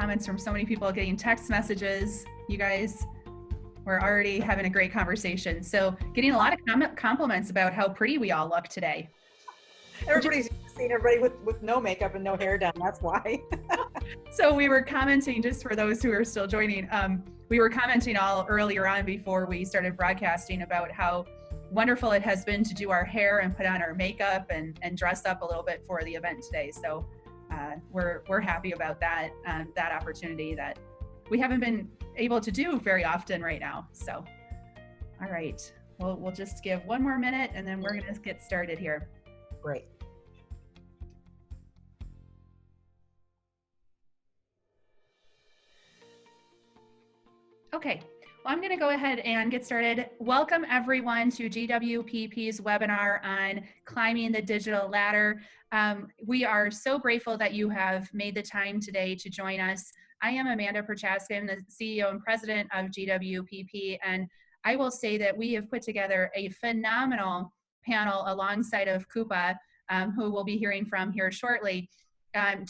comments from so many people, getting text messages. You guys, we're already having a great conversation. So getting a lot of compliments about how pretty we all look today. Everybody's seeing everybody with no makeup and no hair done. That's why. So we were commenting, just for those who are still joining, we were commenting all earlier on before we started broadcasting about how wonderful it has been to do our hair and put on our makeup and dress up a little bit for the event today. So we're happy about that opportunity that we haven't been able to do very often right now. So, all right, we'll just give one more minute and then we're going to get started here. Great. Okay, well, I'm going to go ahead and get started. Welcome everyone to GWPP's webinar on climbing the digital ladder. We are so grateful that you have made the time today to join us. I am Amanda Prochaska, I'm the CEO and President of GWPP, and I will say that we have put together a phenomenal panel alongside of Koopa, who we'll be hearing from here shortly,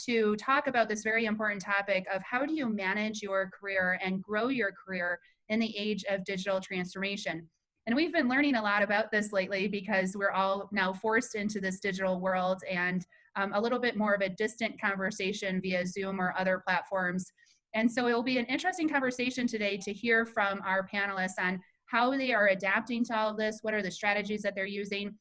to talk about this very important topic of how do you manage your career and grow your career in the age of digital transformation. And we've been learning a lot about this lately because we're all now forced into this digital world and a little bit more of a distant conversation via Zoom or other platforms. And so it will be an interesting conversation today to hear from our panelists on how they are adapting to all of this, what are the strategies that they're using,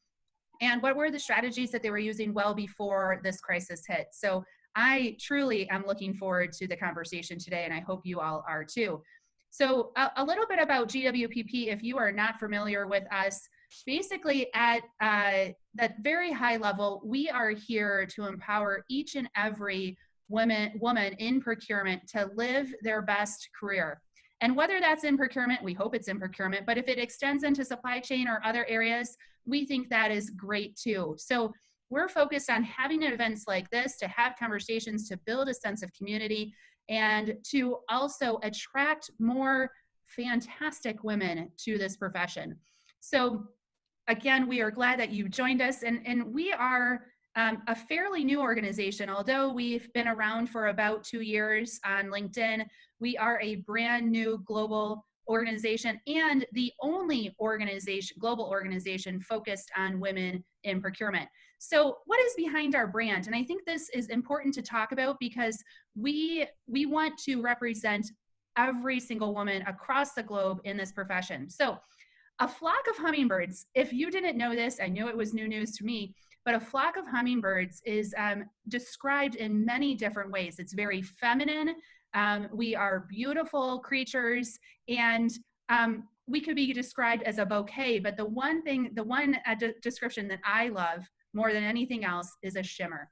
and what were the strategies that they were using well before this crisis hit. So I truly am looking forward to the conversation today, and I hope you all are too. So a little bit about GWPP, if you are not familiar with us, basically at that very high level, we are here to empower each and every woman in procurement to live their best career. And whether that's in procurement, we hope it's in procurement, but if it extends into supply chain or other areas, we think that is great too. So we're focused on having events like this to have conversations, to build a sense of community, and to also attract more fantastic women to this profession. So again, we are glad that you joined us, and we are a fairly new organization. Although we've been around for about 2 years on LinkedIn, we are a brand new global organization and the only global organization focused on women in procurement. So what is behind our brand? And I think this is important to talk about because we want to represent every single woman across the globe in this profession. So a flock of hummingbirds, if you didn't know this, I knew it was new news to me, but a flock of hummingbirds is described in many different ways. It's very feminine. We are beautiful creatures, and we could be described as a bouquet, but the one description that I love more than anything else is a shimmer.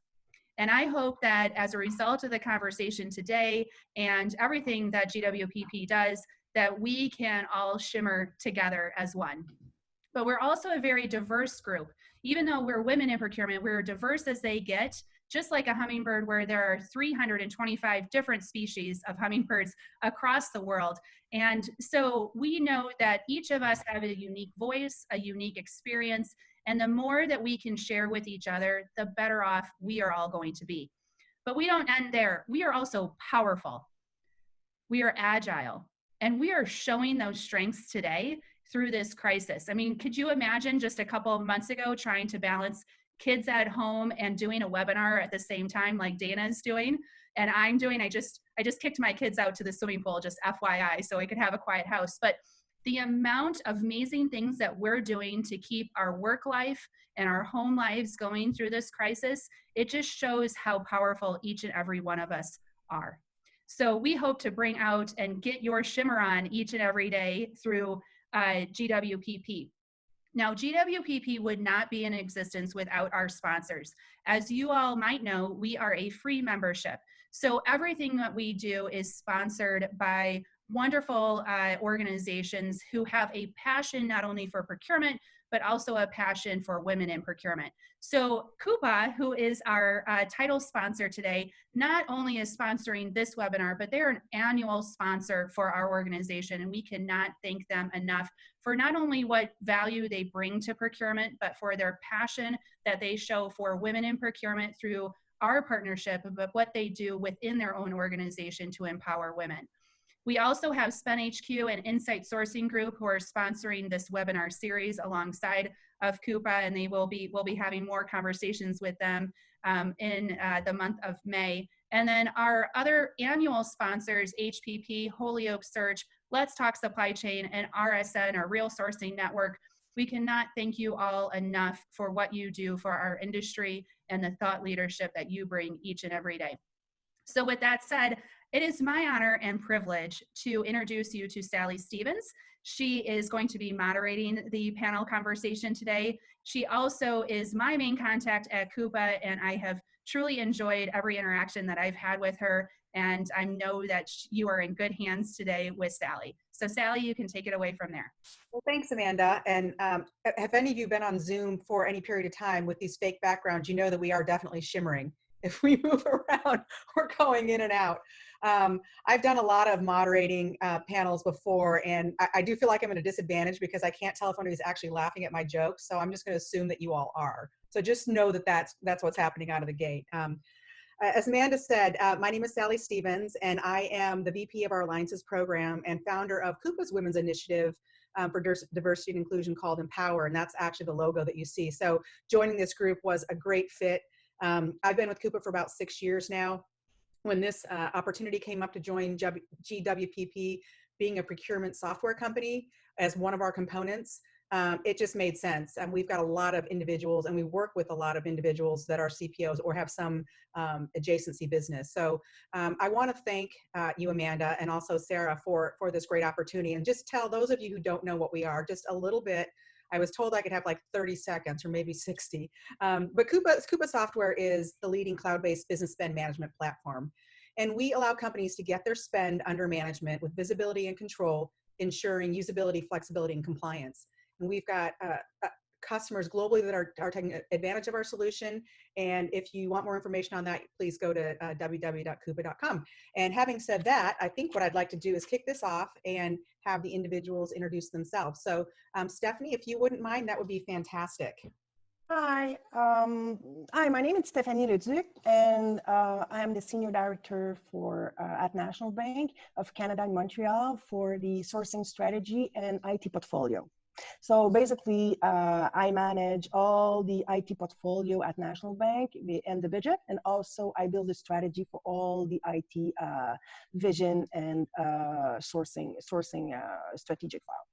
And I hope that as a result of the conversation today and everything that GWPP does, that we can all shimmer together as one. But we're also a very diverse group. Even though we're women in procurement, we're diverse as they get, just like a hummingbird, where there are 325 different species of hummingbirds across the world. And so we know that each of us have a unique voice, a unique experience, and the more that we can share with each other, the better off we are all going to be. But we don't end there. We are also powerful. We are agile, and we are showing those strengths today through this crisis. I mean, could you imagine just a couple of months ago trying to balance kids at home and doing a webinar at the same time like Dana's doing and I'm doing? I just kicked my kids out to the swimming pool, just FYI, so I could have a quiet house. But the amount of amazing things that we're doing to keep our work life and our home lives going through this crisis, it just shows how powerful each and every one of us are. So we hope to bring out and get your shimmer on each and every day through GWPP. Now, GWPP would not be in existence without our sponsors. As you all might know, we are a free membership. So everything that we do is sponsored by wonderful organizations who have a passion not only for procurement, but also a passion for women in procurement. So Koopa, who is our title sponsor today, not only is sponsoring this webinar, but they're an annual sponsor for our organization, and we cannot thank them enough for not only what value they bring to procurement, but for their passion that they show for women in procurement through our partnership, but what they do within their own organization to empower women. We also have Spend HQ and Insight Sourcing Group who are sponsoring this webinar series alongside of Coupa, and we'll be having more conversations with them in the month of May. And then our other annual sponsors, HPP, Holyoke Search, Let's Talk Supply Chain, and RSN, our Real Sourcing Network. We cannot thank you all enough for what you do for our industry and the thought leadership that you bring each and every day. So with that said, it is my honor and privilege to introduce you to Sally Stevens. She is going to be moderating the panel conversation today. She also is my main contact at Coupa, and I have truly enjoyed every interaction that I've had with her, and I know that you are in good hands today with Sally. So Sally, you can take it away from there. Well, thanks, Amanda. And have any of you been on Zoom for any period of time with these fake backgrounds? You know that we are definitely shimmering if we move around or going in and out. I've done a lot of moderating panels before, and I do feel like I'm at a disadvantage because I can't tell if anybody's actually laughing at my jokes. So I'm just going to assume that you all are. So just know that that's what's happening out of the gate. As Amanda said, my name is Sally Stevens, and I am the VP of our Alliances program and founder of Coupa's Women's Initiative for Diversity and Inclusion called Empower, and that's actually the logo that you see. So joining this group was a great fit. I've been with Coupa for about 6 years now. When this opportunity came up to join GWPP, being a procurement software company as one of our components, it just made sense. And we've got a lot of individuals, and we work with a lot of individuals that are CPOs or have some adjacency business. So I want to thank you, Amanda, and also Sarah for this great opportunity. And just tell those of you who don't know what we are just a little bit. I was told I could have like 30 seconds or maybe 60. But Coupa Software is the leading cloud-based business spend management platform. And we allow companies to get their spend under management with visibility and control, ensuring usability, flexibility, and compliance. And we've got customers globally that are taking advantage of our solution. And if you want more information on that, please go to www.coupa.com. And having said that, I think what I'd like to do is kick this off and have the individuals introduce themselves. So Stephanie, if you wouldn't mind, that would be fantastic. Hi, my name is Stephanie Leduc, and I'm the Senior Director at National Bank of Canada in Montreal for the sourcing strategy and IT portfolio. So basically, I manage all the IT portfolio at National Bank and the budget, and also I build a strategy for all the IT vision and sourcing strategic file.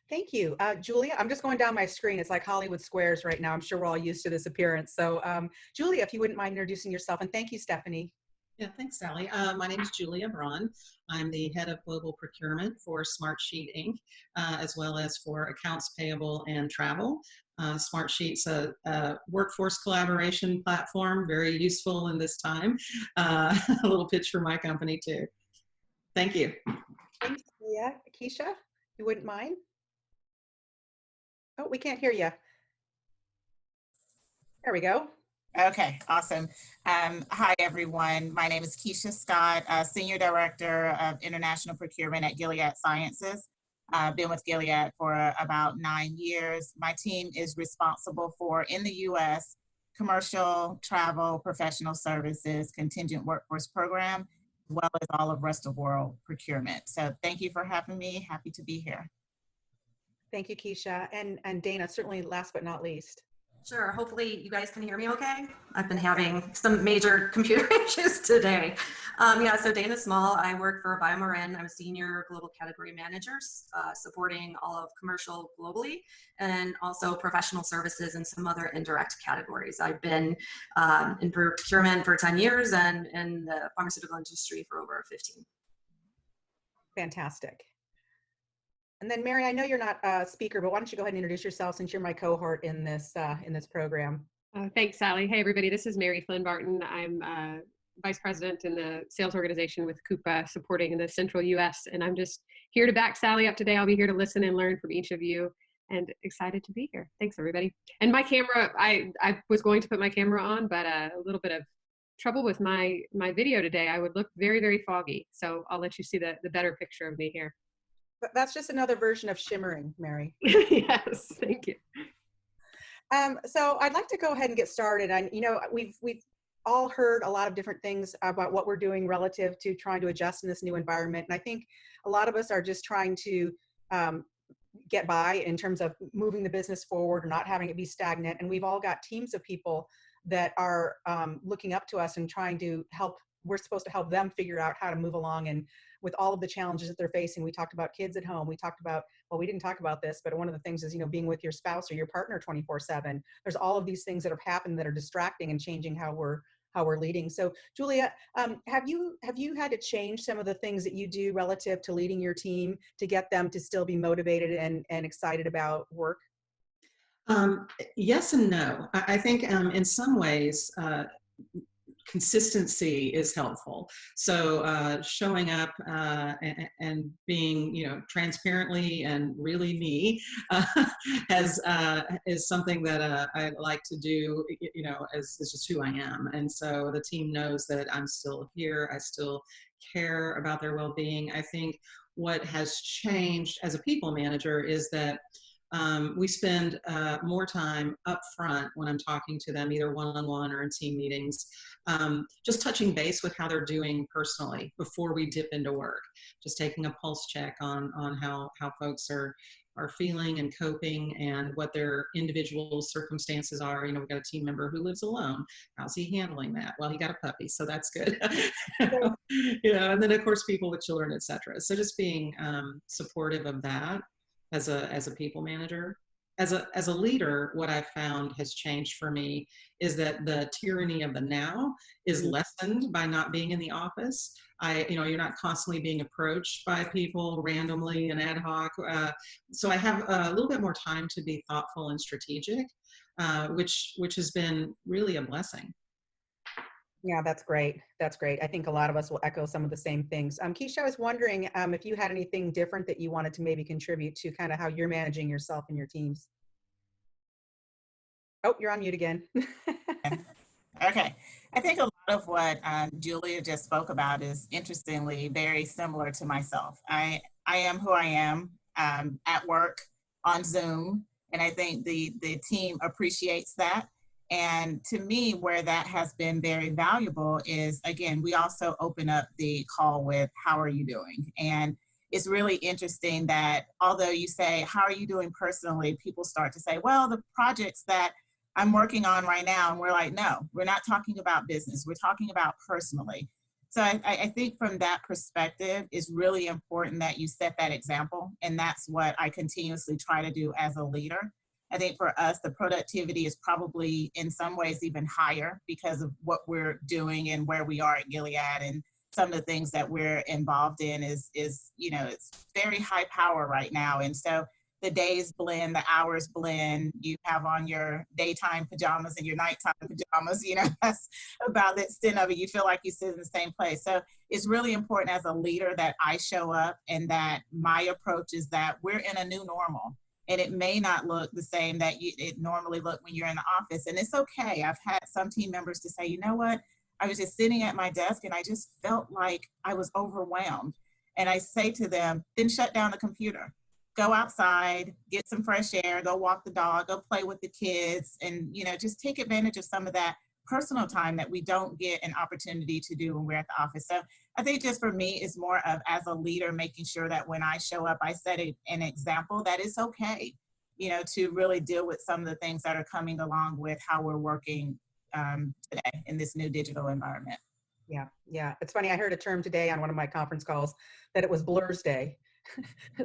Thank you. Julia, I'm just going down my screen. It's like Hollywood Squares right now. I'm sure we're all used to this appearance. So Julia, if you wouldn't mind introducing yourself, and thank you, Stephanie. Yeah, thanks, Sally. My name is Julia Braun. I'm the head of global procurement for Smartsheet Inc., as well as for accounts payable and travel. Smartsheet's a workforce collaboration platform, very useful in this time. A little pitch for my company too. Thank you. Thanks, Julia. Keisha, you wouldn't mind? Oh, we can't hear you. There we go. Okay, awesome. Hi, everyone. My name is Keisha Scott, Senior Director of International Procurement at Gilead Sciences. I've been with Gilead for about 9 years. My team is responsible for, in the U.S., commercial, travel, professional services, contingent workforce program, as well as all of rest of world procurement. So thank you for having me. Happy to be here. Thank you, Keisha. And Dana, certainly last but not least. Sure. Hopefully you guys can hear me okay. I've been having some major computer issues today. So Dana Small, I work for BioMarin. I'm a senior global category manager, supporting all of commercial globally and also professional services and some other indirect categories. I've been in procurement for 10 years and in the pharmaceutical industry for over 15. Fantastic. And then Mary, I know you're not a speaker, but why don't you go ahead and introduce yourself since you're my cohort in this program. Thanks, Sally. Hey, everybody. This is Mary Flynn Barton. I'm Vice President in the sales organization with Coupa, supporting the Central U.S. And I'm just here to back Sally up today. I'll be here to listen and learn from each of you, and excited to be here. Thanks, everybody. And my camera, I was going to put my camera on, but a little bit of trouble with my video today. I would look very, very foggy. So I'll let you see the better picture of me here. That's just another version of shimmering, Mary. Yes, thank you. So I'd like to go ahead and get started. And we've all heard a lot of different things about what we're doing relative to trying to adjust in this new environment. And I think a lot of us are just trying to get by in terms of moving the business forward or not having it be stagnant. And we've all got teams of people that are looking up to us and trying to help. We're supposed to help them figure out how to move along. And with all of the challenges that they're facing, we talked about kids at home. We talked about, well, we didn't talk about this, but one of the things is, being with your spouse or your partner 24/7. There's all of these things that have happened that are distracting and changing how we're leading. So Julia, have you had to change some of the things that you do relative to leading your team to get them to still be motivated and excited about work? Yes and no. I think in some ways, consistency is helpful. So showing up and being, transparently and really me is something that I like to do, as just who I am. And so the team knows that I'm still here. I still care about their well-being. I think what has changed as a people manager is that we spend more time up front when I'm talking to them, either one-on-one or in team meetings, just touching base with how they're doing personally before we dip into work, just taking a pulse check on how folks are feeling and coping and what their individual circumstances are. We've got a team member who lives alone. How's he handling that? Well, he got a puppy, so that's good. And then of course people with children, etc. So just being supportive of that as a people manager. As a leader, what I've found has changed for me is that the tyranny of the now is lessened by not being in the office. You're not constantly being approached by people randomly and ad hoc. So I have a little bit more time to be thoughtful and strategic, which has been really a blessing. Yeah, that's great. That's great. I think a lot of us will echo some of the same things. Keisha, I was wondering if you had anything different that you wanted to maybe contribute to kind of how you're managing yourself and your teams. Oh, you're on mute again. Okay. I think a lot of what Julia just spoke about is interestingly very similar to myself. I am who I am at work on Zoom, and I think the team appreciates that. And to me, where that has been very valuable is, again, we also open up the call with, how are you doing? And it's really interesting that although you say, how are you doing personally? People start to say, well, the projects that I'm working on right now. And we're like, no, we're not talking about business. We're talking about personally. So I think from that perspective, it's really important that you set that example. And that's what I continuously try to do as a leader. I think for us, the productivity is probably in some ways even higher because of what we're doing and where we are at Gilead, and some of the things that we're involved in is it's very high power right now. And so the days blend, the hours blend, you have on your daytime pajamas and your nighttime pajamas, that's about the extent of it. You feel like you sit in the same place. So it's really important as a leader that I show up, and that my approach is that we're in a new normal. And it may not look the same that it normally look when you're in the office. And it's okay. I've had some team members to say, you know what? I was just sitting at my desk and I just felt like I was overwhelmed. And I say to them, then shut down the computer. Go outside, get some fresh air, go walk the dog, go play with the kids, and just take advantage of some of that personal time that we don't get an opportunity to do when we're at the office. So I think just for me, it's more of, as a leader, making sure that when I show up, I set an example that it's okay, to really deal with some of the things that are coming along with how we're working today in this new digital environment. Yeah. It's funny. I heard a term today on one of my conference calls that it was Blur's Day.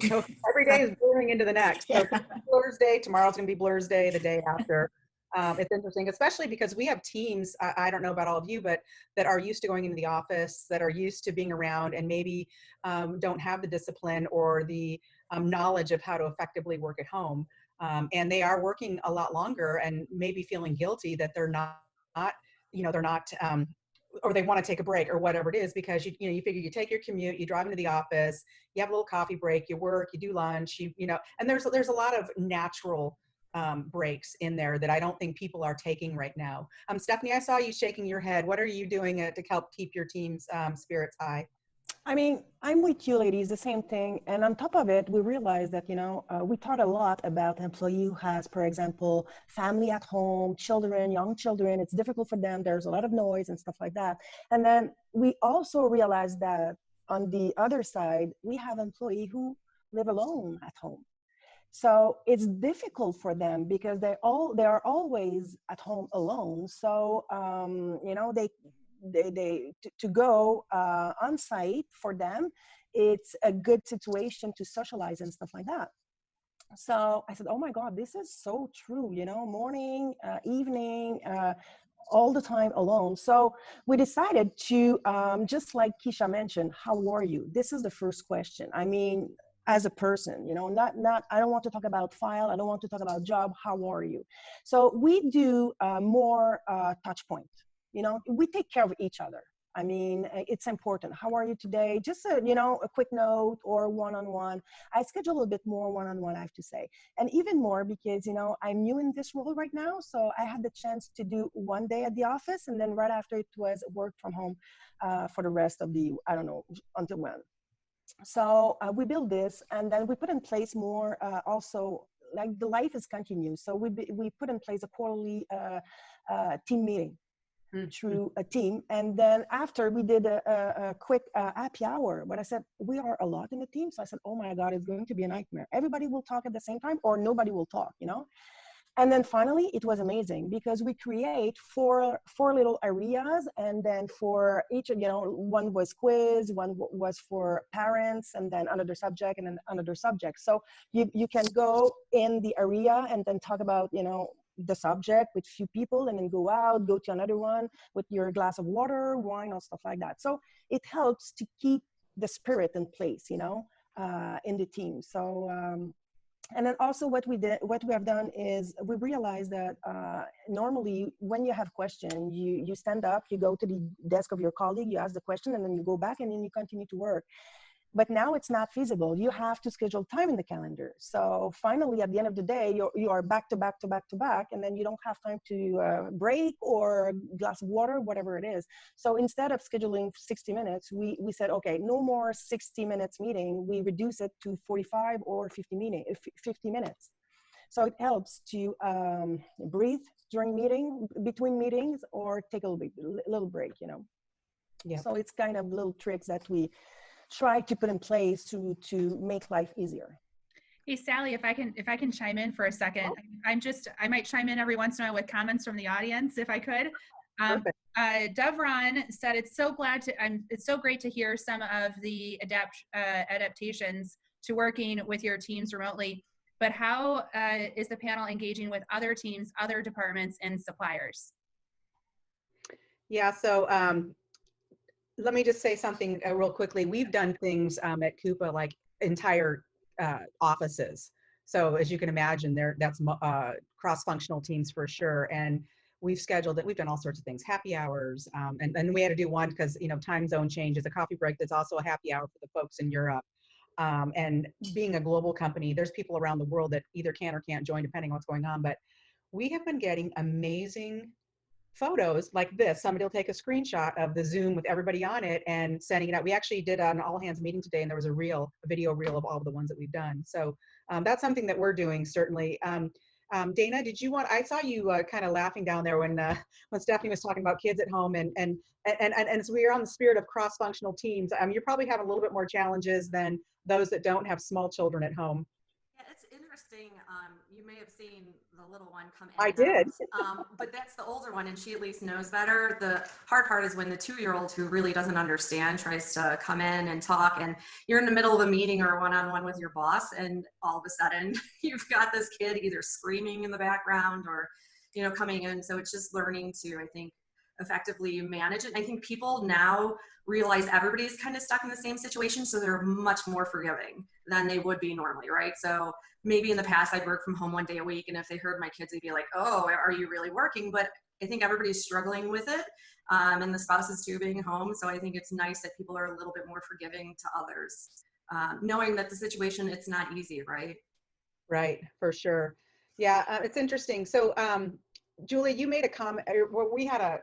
So every day is blurring into the next. So Blur's Day, tomorrow's going to be Blur's Day, the day after. It's interesting, especially because we have teams, I don't know about all of you, but that are used to going into the office, that are used to being around, and maybe don't have the discipline or the knowledge of how to effectively work at home. And they are working a lot longer and maybe feeling guilty that they're not, or they want to take a break or whatever it is, because you figure you take your commute, you drive into the office, you have a little coffee break, you work, you do lunch, and there's a lot of natural breaks in there that I don't think people are taking right now. Stephanie, I saw you shaking your head. What are you doing to help keep your team's spirits high? I mean, I'm with you, ladies, the same thing. And on top of it, we realized that, we thought a lot about employee who has, for example, family at home, children, young children. It's difficult for them. There's a lot of noise and stuff like that. And then we also realized that on the other side, we have employees who live alone at home. So it's difficult for them because they are always at home alone. So to go on site for them, it's a good situation to socialize and stuff like that. So I said, oh my God, this is so true, morning, evening, all the time alone. So we decided to, just like Keisha mentioned, how are you? This is the first question. I mean, as a person, I don't want to talk about file. I don't want to talk about job. How are you? So we do more touch point. We take care of each other. I mean, it's important. How are you today? Just a quick note or one-on-one. I schedule a bit more one-on-one, I have to say. And even more because, I'm new in this role right now. So I had the chance to do one day at the office. And then right after it was work from home for the rest of the, I don't know, until when. So we built this and then we put in place more also, like the life is continuous. So we put in place a quarterly team meeting through a team. And then after we did a quick happy hour, but I said, we are a lot in the team. So I said, oh my God, it's going to be a nightmare. Everybody will talk at the same time or nobody will talk, And then finally, it was amazing because we create four little areas. And then for each, one was quiz, one was for parents, and then another subject, and then another subject. So you can go in the area and then talk about, the subject with few people and then go out, go to another one with your glass of water, wine, or stuff like that. So it helps to keep the spirit in place, in the team. So, and then also what we have done is we realized that normally when you have questions, you stand up, you go to the desk of your colleague, you ask the question, and then you go back and then you continue to work. But now it's not feasible. You have to schedule time in the calendar. So finally, at the end of the day, you are back to back to back to back, and then you don't have time to break or a glass of water, whatever it is. So instead of scheduling 60 minutes, we said, okay, no more 60 minutes meeting. We reduce it to 45 or 50 minutes. So it helps to breathe during between meetings, or take a little break, Yeah. So it's kind of little tricks that we try to put in place to make life easier. Hey, Sally, if I can chime in for a second, I might chime in every once in a while with comments from the audience, if I could. Devron said, it's so great to hear some of the adaptations to working with your teams remotely, but how is the panel engaging with other teams, other departments, and suppliers? Yeah, so let me just say something real quickly. We've done things at Coupa like entire offices. So as you can imagine, that's cross-functional teams for sure. And we've scheduled it. We've done all sorts of things, happy hours. And we had to do one because, time zone changes, a coffee break. That's also a happy hour for the folks in Europe. And being a global company, there's people around the world that either can or can't join depending on what's going on. But we have been getting amazing photos like this. Somebody will take a screenshot of the Zoom with everybody on it and sending it out. We actually did an all hands meeting today, and there was a video reel of all of the ones that we've done. So that's something that we're doing, certainly. Dana, I saw you kind of laughing down there when Stephanie was talking about kids at home, and so we are on the spirit of cross-functional teams. You're probably having a little bit more challenges than those that don't have small children at home. Yeah, it's interesting. You may have seen the little one come in. I did. But that's the older one, and she at least knows better. The hard part is when the 2-year-old who really doesn't understand tries to come in and talk, and you're in the middle of a meeting or one-on-one with your boss, and all of a sudden you've got this kid either screaming in the background or, coming in. So it's just learning to, I think, effectively manage it. I think people now realize everybody's kind of stuck in the same situation, so they're much more forgiving than they would be normally, right? So maybe in the past I'd work from home one day a week, and if they heard my kids, they'd be like, oh, are you really working? But I think everybody's struggling with it, and the spouses too being home. So I think it's nice that people are a little bit more forgiving to others, knowing that the situation, it's not easy, right? Right, for sure. Yeah, it's interesting. So Julie, you made a comment. We had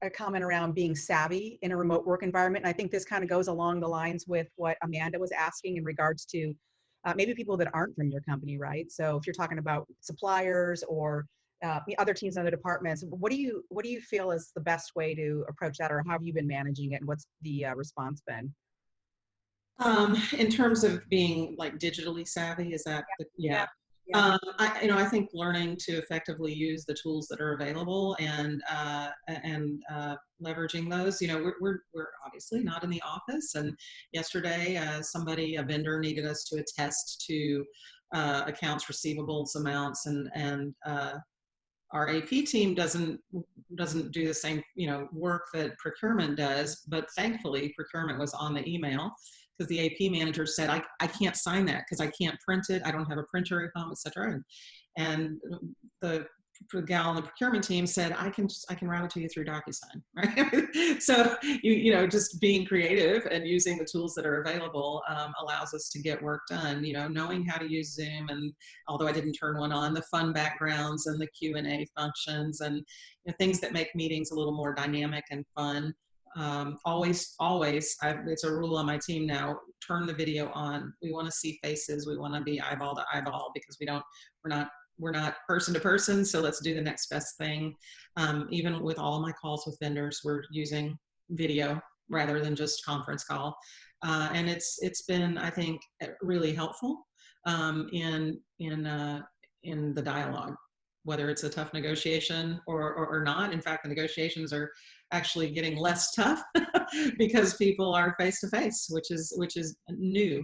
a comment around being savvy in a remote work environment. And I think this kind of goes along the lines with what Amanda was asking in regards to maybe people that aren't from your company, right? So if you're talking about suppliers or other teams, other departments, what do you feel is the best way to approach that, or how have you been managing it, and what's the response been? In terms of being like digitally savvy, is that yeah. Yeah. I think learning to effectively use the tools that are available and leveraging those. We're obviously not in the office, and yesterday a vendor needed us to attest to accounts receivables amounts, and our AP team doesn't do the same work that procurement does, but thankfully procurement was on the email, because the AP manager said, I can't sign that because I can't print it. I don't have a printer at home, etc. And the gal on the procurement team said, I can route it to you through DocuSign, right? So just being creative and using the tools that are available allows us to get work done. Knowing how to use Zoom, and although I didn't turn one on, the fun backgrounds and the Q&A functions, and things that make meetings a little more dynamic and fun. Always, it's a rule on my team now, turn the video on. We want to see faces. We want to be eyeball to eyeball, because we're not person to person. So let's do the next best thing. Even with all of my calls with vendors, we're using video rather than just conference call. And it's been, I think, really helpful in the dialogue, whether it's a tough negotiation or not. In fact, the negotiations are actually getting less tough because people are face to face, which is new.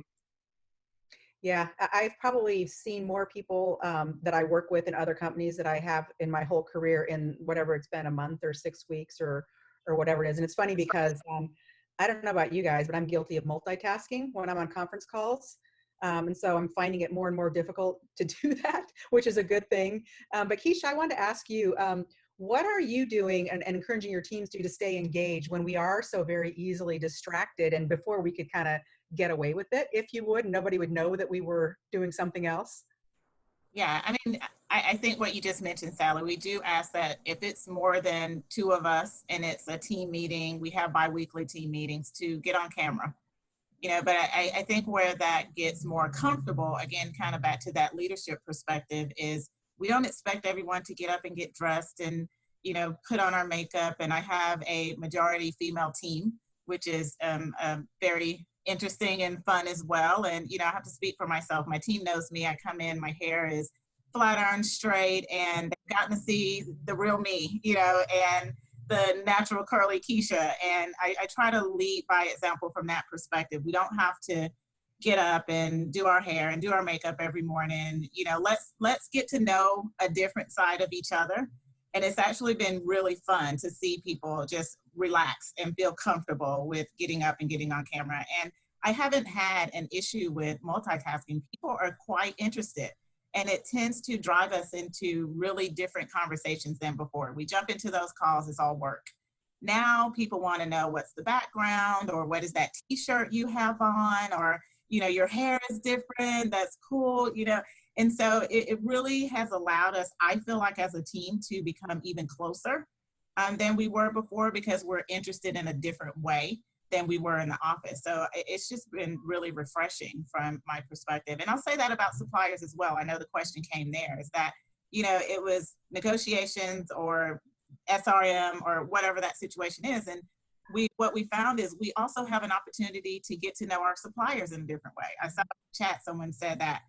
Yeah, I've probably seen more people that I work with in other companies that I have in my whole career, in whatever it's been, a month or 6 weeks or whatever it is. And it's funny because I don't know about you guys, but I'm guilty of multitasking when I'm on conference calls. And so I'm finding it more and more difficult to do that, which is a good thing. But Keisha, I wanted to ask you, what are you doing and encouraging your teams to stay engaged when we are so very easily distracted, and before we could kind of get away with it, if you would, nobody would know that we were doing something else? Yeah, I mean, I think what you just mentioned, Sally, we do ask that if it's more than 2 of us and it's a team meeting, we have bi-weekly team meetings, to get on camera. But I think where that gets more comfortable, again, kind of back to that leadership perspective, is we don't expect everyone to get up and get dressed and, put on our makeup. And I have a majority female team, which is very interesting and fun as well. And, I have to speak for myself. My team knows me. I come in, my hair is flat iron straight, and they've gotten to see the real me, and the natural curly Keisha. And I try to lead by example from that perspective. We don't have to get up and do our hair and do our makeup every morning. Let's get to know a different side of each other. And it's actually been really fun to see people just relax and feel comfortable with getting up and getting on camera. And I haven't had an issue with multitasking. People are quite interested. And it tends to drive us into really different conversations than before. We jump into those calls, it's all work. Now people want to know what's the background, or what is that t-shirt you have on, or, your hair is different, that's cool, And so it really has allowed us, I feel like, as a team, to become even closer than we were before, because we're interested in a different way than we were in the office. So it's just been really refreshing from my perspective. And I'll say that about suppliers as well. I know the question came there, is that, it was negotiations or SRM or whatever that situation is. And what we found is we also have an opportunity to get to know our suppliers in a different way. I saw in the chat someone said that,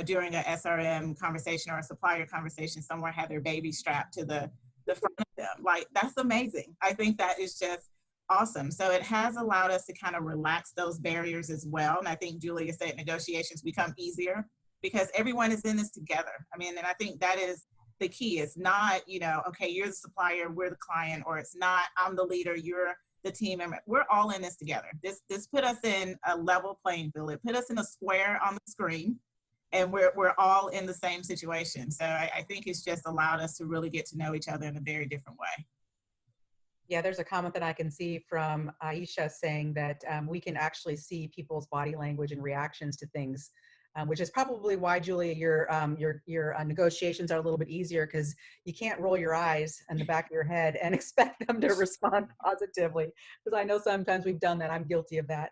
during a SRM conversation or a supplier conversation, someone had their baby strapped to the front of them. Like, that's amazing. I think that is just awesome. So it has allowed us to kind of relax those barriers as well. And I think Julia said negotiations become easier because everyone is in this together. I mean, and I think that is the key. It's not, okay, you're the supplier, we're the client, or it's not, I'm the leader, you're the team member. We're all in this together. This put us in a level playing field. It put us in a square on the screen, and we're all in the same situation. So I think it's just allowed us to really get to know each other in a very different way. Yeah, there's a comment that I can see from Aisha saying that we can actually see people's body language and reactions to things which is probably why, Julia, your negotiations are a little bit easier, because you can't roll your eyes in the back of your head and expect them to respond positively. Because I know sometimes we've done that. I'm guilty of that.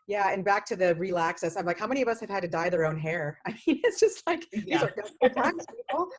Yeah, and back to the relax us. I'm like, how many of us have had to dye their own hair? I mean, it's just like, these are good times, people.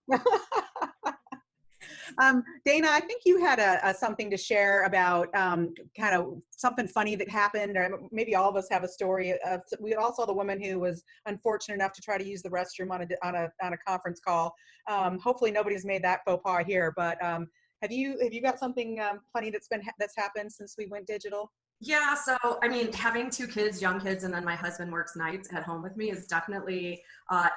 Dana, I think you had something to share about kind of something funny that happened, or maybe all of us have a story. We all saw the woman who was unfortunate enough to try to use the restroom on a conference call. Hopefully nobody's made that faux pas here, but have you got something funny that's happened since we went digital? Yeah, so I mean, having two kids, young kids, and then my husband works nights at home with me is definitely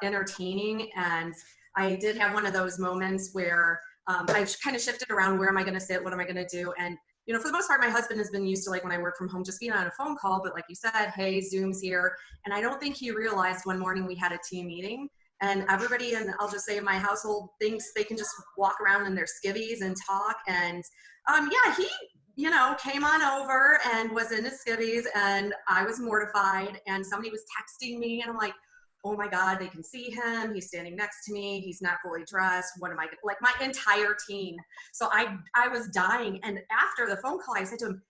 entertaining. And I did have one of those moments where I kind of shifted around, where am I going to sit? What am I going to do? And, you know, for the most part, my husband has been used to, like, when I work from home, just being on a phone call. But like you said, hey, Zoom's here. And I don't think he realized one morning we had a team meeting, and everybody, and I'll just say in my household, thinks they can just walk around in their skivvies and talk. And yeah, he, you know, came on over and was in his skivvies, and I was mortified, and somebody was texting me, and I'm like, oh my God, they can see him. He's standing next to me. He's not fully dressed. What am I, like, my entire team. So I was dying. And after the phone call, I said to him,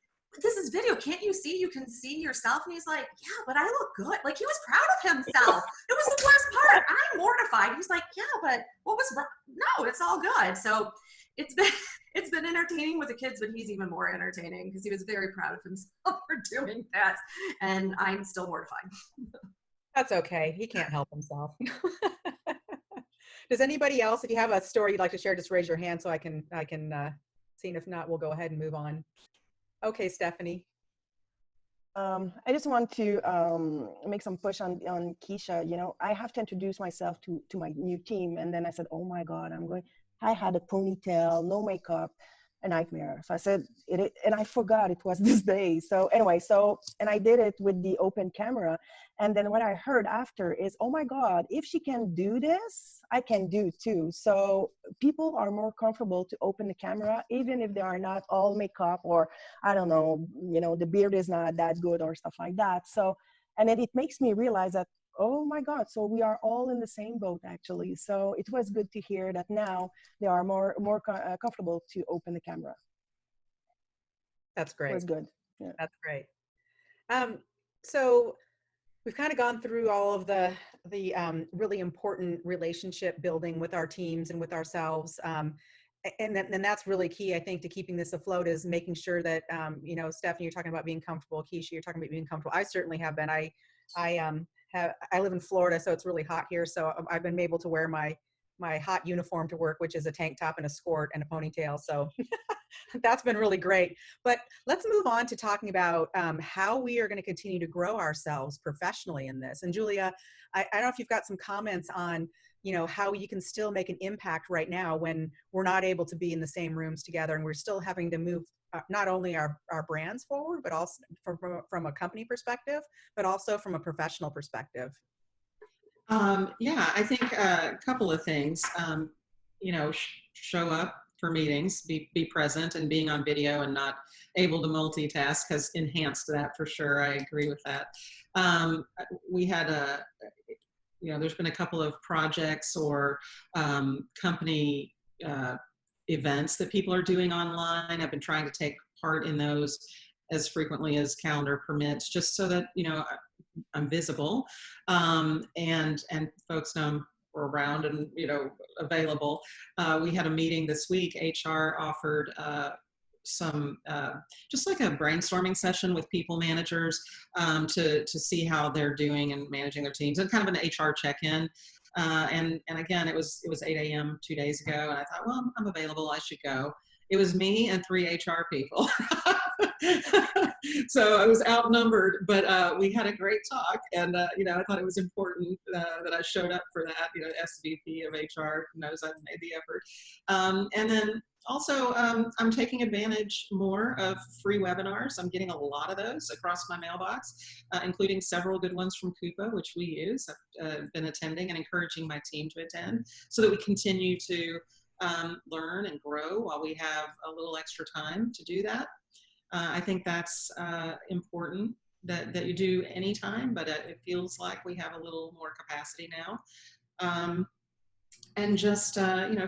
this is video. Can't you see? You can see yourself. And he's like, yeah, but I look good. Like, he was proud of himself. It was the worst part. I'm mortified. He's like, yeah, but what was wrong? No, it's all good. So it's been entertaining with the kids, but he's even more entertaining because he was very proud of himself for doing that. And I'm still mortified. That's okay. He can't help himself. Does anybody else, if you have a story you'd like to share, just raise your hand so I can see, and if not, we'll go ahead and move on. Okay, Stephanie. I just want to make some push on Keisha. You know, I have to introduce myself to my new team, and then I said, oh my God, I had a ponytail, no makeup, a nightmare. So I said it, and I forgot it was this day. So anyway, and I did it with the open camera. And then what I heard after is, oh my God, if she can do this, I can do too. So people are more comfortable to open the camera, even if they are not all makeup, or I don't know, you know, the beard is not that good or stuff like that. So, and then it makes me realize that, oh my God, so we are all in the same boat, actually. So it was good to hear that now they are more comfortable to open the camera. That's great. It was good. Yeah. That's great. So we've kind of gone through all of the really important relationship building with our teams and with ourselves. And that's really key, I think, to keeping this afloat, is making sure that, you know, Stephanie, you're talking about being comfortable. Keisha, you're talking about being comfortable. I certainly have been. I live in Florida, so it's really hot here. So I've been able to wear my hot uniform to work, which is a tank top and a skirt and a ponytail. So that's been really great. But let's move on to talking about how we are going to continue to grow ourselves professionally in this. And Julia, I don't know if you've got some comments on, you know, how you can still make an impact right now when we're not able to be in the same rooms together, and we're still having to move not only our brands forward, but also from a company perspective, but also from a professional perspective. Yeah, I think a couple of things. You know, show up for meetings, be present, and being on video and not able to multitask has enhanced that for sure. I agree with that. We had you know, there's been a couple of projects or company events that people are doing online. I've been trying to take part in those as frequently as calendar permits, just so that, you know, I'm visible, and folks know I'm around and, you know, available. We had a meeting this week. HR offered some just like a brainstorming session with people managers to see how they're doing and managing their teams, and kind of an HR check-in. And again, it was 8 a.m. 2 days ago, and I thought, well, I'm available, I should go. It was me and 3 HR people. So I was outnumbered, but we had a great talk, and you know, I thought it was important that I showed up for that. You know, SVP of HR knows I've made the effort. And then also, I'm taking advantage more of free webinars. I'm getting a lot of those across my mailbox, including several good ones from Coupa, which we use. I've been attending and encouraging my team to attend, so that we continue to learn and grow while we have a little extra time to do that. I think that's important. that you do anytime, but it feels like we have a little more capacity now. And just,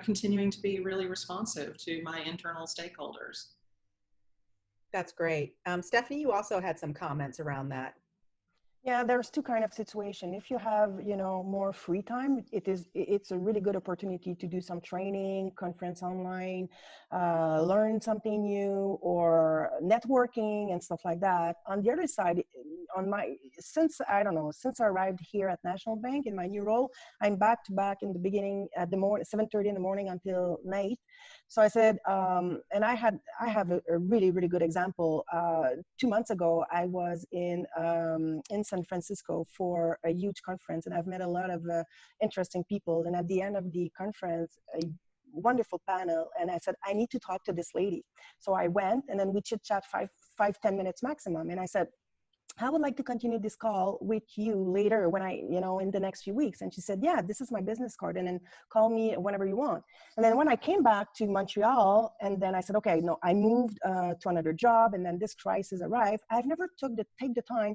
continuing to be really responsive to my internal stakeholders. That's great. Stephanie, you also had some comments around that. Yeah, there's two kind of situation. If you have, more free time, it's a really good opportunity to do some training, conference online, learn something new, or networking and stuff like that. On the other side, since I arrived here at National Bank in my new role, I'm back to back in the beginning at the morning, 7:30 in the morning until night. So I said, and I have a really, really good example. 2 months ago, I was in San Francisco for a huge conference, and I've met a lot of interesting people. And at the end of the conference, a wonderful panel, and I said, I need to talk to this lady. So I went, and then we chit chat 10 minutes maximum. And I said, I would like to continue this call with you later when in the next few weeks. And she said, yeah, this is my business card, and then call me whenever you want. And then when I came back to Montreal, and then I said, okay, no, I moved to another job, and then this crisis arrived. I've never take the time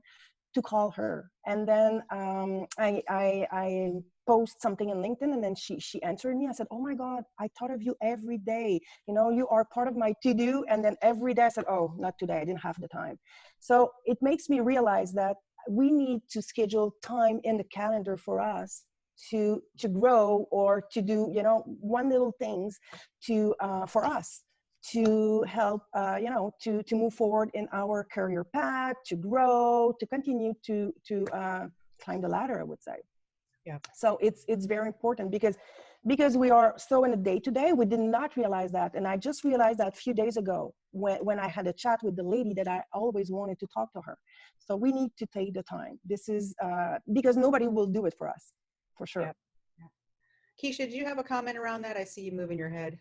to call her. And then I post something on LinkedIn, and then she answered me. I said, oh my God, I thought of you every day. You are part of my to-do. And then every day I said, oh, not today. I didn't have the time. So it makes me realize that we need to schedule time in the calendar for us to grow, or to do, one little things for us, to help, to move forward in our career path, to grow, to continue to climb the ladder, I would say. Yeah. So it's very important because we are so in a day-to-day, we did not realize that. And I just realized that a few days ago when I had a chat with the lady that I always wanted to talk to her. So we need to take the time. This is because nobody will do it for us, for sure. Yeah. Yeah. Keisha, do you have a comment around that? I see you moving your head.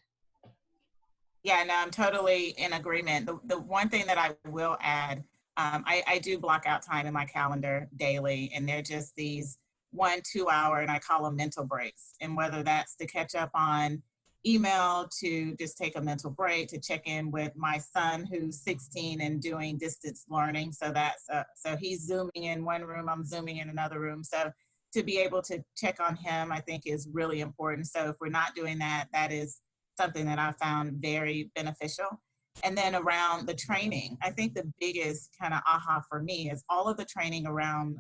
Yeah, no, I'm totally in agreement. The one thing that I will add, I do block out time in my calendar daily, and they're just these 1-2 hour, and I call them mental breaks. And whether that's to catch up on email, to just take a mental break, to check in with my son who's 16 and doing distance learning. So that's so he's Zooming in one room, I'm Zooming in another room. So to be able to check on him, I think is really important. So if we're not doing that, that is something that I found very beneficial. And then around the training, I think the biggest kind of aha for me is all of the training around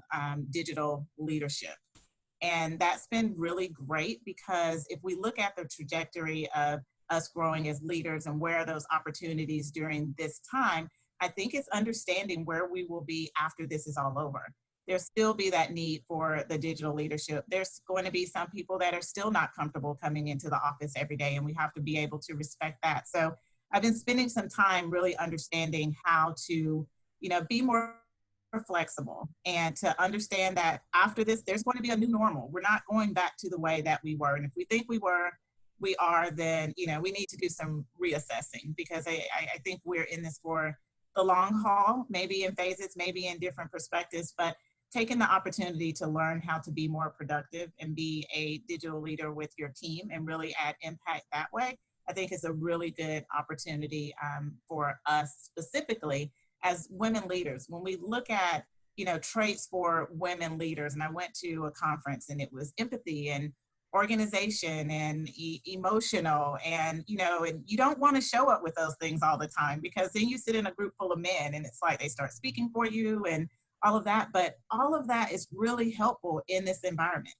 digital leadership. And that's been really great, because if we look at the trajectory of us growing as leaders and where are those opportunities during this time, I think it's understanding where we will be after this is all over. There'll still be that need for the digital leadership. There's going to be some people that are still not comfortable coming into the office every day, and we have to be able to respect that. So I've been spending some time really understanding how to, be more flexible, and to understand that after this, there's going to be a new normal. We're not going back to the way that we were. And if we think we are, then, we need to do some reassessing, because I think we're in this for the long haul, maybe in phases, maybe in different perspectives, but taking the opportunity to learn how to be more productive and be a digital leader with your team and really add impact that way, I think is a really good opportunity for us specifically as women leaders. When we look at, traits for women leaders, and I went to a conference and it was empathy and organization and emotional, and and you don't want to show up with those things all the time, because then you sit in a group full of men and it's like they start speaking for you and all of that. But all of that is really helpful in this environment.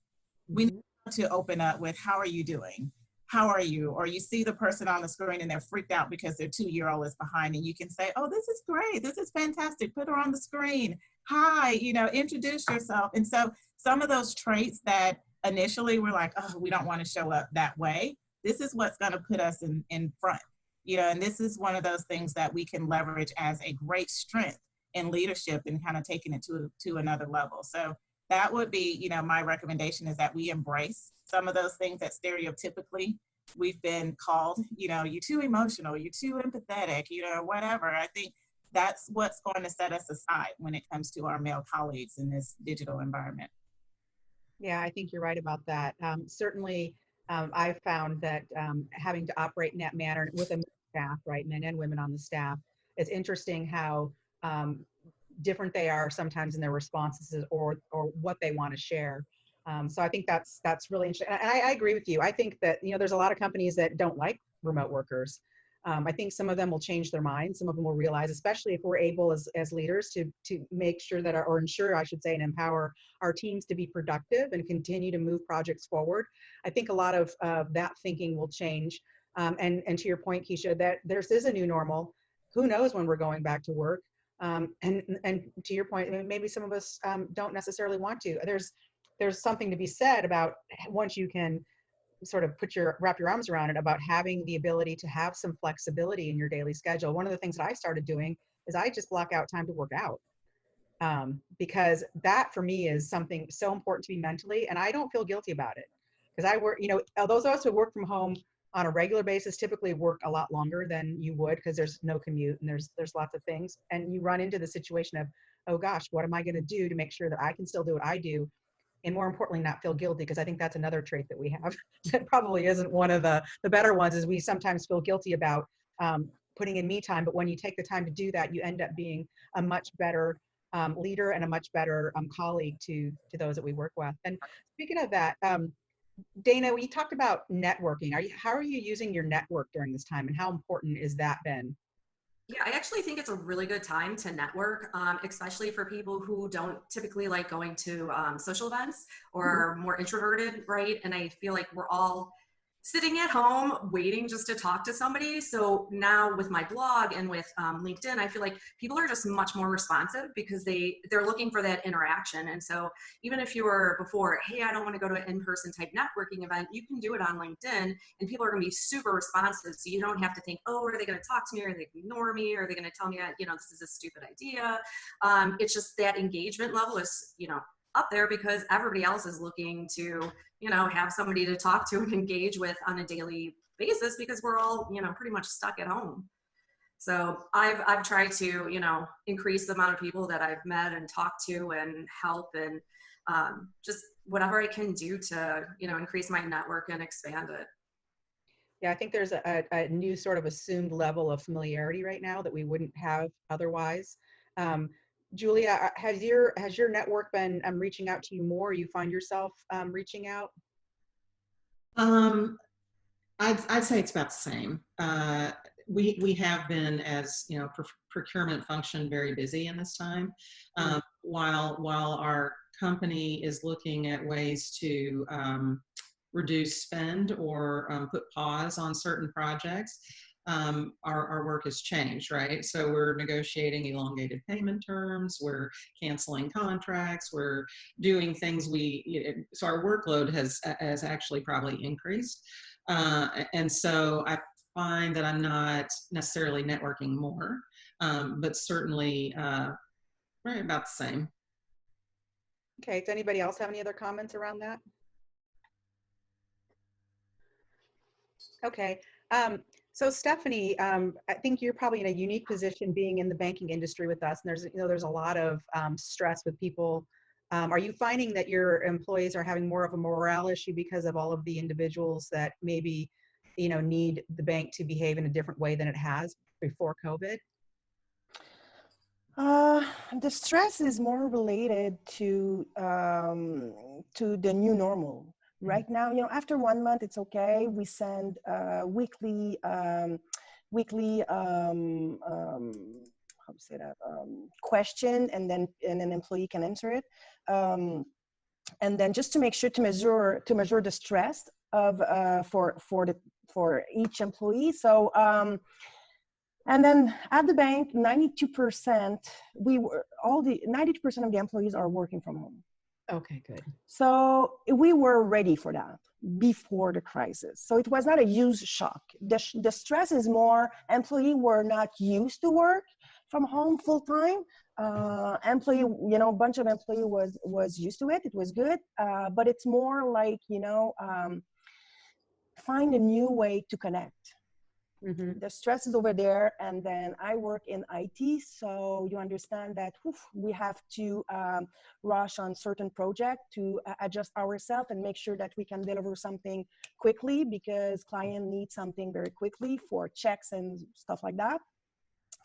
We need to open up with, how are you doing? How are you? Or you see the person on the screen and they're freaked out because their 2-year-old is behind, and you can say, oh, this is great. This is fantastic. Put her on the screen. Hi, introduce yourself. And so some of those traits that initially we're like, oh, we don't want to show up that way, this is what's going to put us in front, and this is one of those things that we can leverage as a great strength in leadership and kind of taking it to another level. So that would be, my recommendation is that we embrace some of those things that stereotypically we've been called, you're too emotional, you're too empathetic, whatever. I think that's what's going to set us aside when it comes to our male colleagues in this digital environment. Yeah, I think you're right about that. Certainly, I found that having to operate in that manner with a staff, right, men and women on the staff, it's interesting how different they are sometimes in their responses or what they want to share. So I think that's really interesting. And I agree with you. I think that, there's a lot of companies that don't like remote workers. I think some of them will change their minds. Some of them will realize, especially if we're able as leaders to make sure that, or ensure, I should say, and empower our teams to be productive and continue to move projects forward. I think a lot of that thinking will change. And to your point, Keisha, that this is a new normal. Who knows when we're going back to work? And to your point, maybe some of us don't necessarily want to. There's something to be said about once you can sort of wrap your arms around it, about having the ability to have some flexibility in your daily schedule. One of the things that I started doing is I just block out time to work out, because that for me is something so important to me mentally, and I don't feel guilty about it, because I work, those of us who work from home on a regular basis typically work a lot longer than you would, because there's no commute and there's lots of things, and you run into the situation of, oh gosh, what am I going to do to make sure that I can still do what I do, and more importantly, not feel guilty, because I think that's another trait that we have that probably isn't one of the better ones, is we sometimes feel guilty about putting in me time. But when you take the time to do that, you end up being a much better leader and a much better colleague to those that we work with. And speaking of that, Dana, we talked about networking. How are you using your network during this time, and how important is that been? Yeah, I actually think it's a really good time to network, especially for people who don't typically like going to social events or are more introverted, right? And I feel like we're all sitting at home waiting just to talk to somebody. So now with my blog and with LinkedIn, I feel like people are just much more responsive because they're looking for that interaction. And so even if you were before, hey, I don't want to go to an in-person type networking event, you can do it on LinkedIn, and people are going to be super responsive. So you don't have to think, oh, are they going to talk to me? Or are they going to ignore me? Or are they going to tell me, this is a stupid idea? It's just that engagement level is, up there because everybody else is looking to, have somebody to talk to and engage with on a daily basis, because we're all, pretty much stuck at home. So I've tried to, increase the amount of people that I've met and talked to and help, and just whatever I can do to, increase my network and expand it. Yeah, I think there's a new sort of assumed level of familiarity right now that we wouldn't have otherwise. Julia, has your network been reaching out to you more? You find yourself reaching out? I'd say it's about the same. We have been, as procurement function, very busy in this time. While our company is looking at ways to reduce spend or put pause on certain projects, our work has changed, right? So we're negotiating elongated payment terms, we're canceling contracts, we're doing things so our workload has actually probably increased. And so I find that I'm not necessarily networking more, but certainly right about the same. Okay, does anybody else have any other comments around that? Okay. So Stephanie, I think you're probably in a unique position being in the banking industry with us, and there's a lot of stress with people. Are you finding that your employees are having more of a morale issue because of all of the individuals that maybe need the bank to behave in a different way than it has before COVID? The stress is more related to the new normal. Right now, after 1 month, it's okay. We send weekly how to say that, question, and then an employee can answer it. And then just to make sure to measure the stress of for each employee. So and then at the bank, 92% of the employees are working from home. Okay, good. So we were ready for that before the crisis. So it was not a huge shock. The stress is more employees were not used to work from home full time. A bunch of employees was used to it. It was good, but it's more like find a new way to connect. Mm-hmm. The stress is over there, and then I work in IT, so you understand that we have to rush on certain projects to adjust ourselves and make sure that we can deliver something quickly, because client needs something very quickly for checks and stuff like that,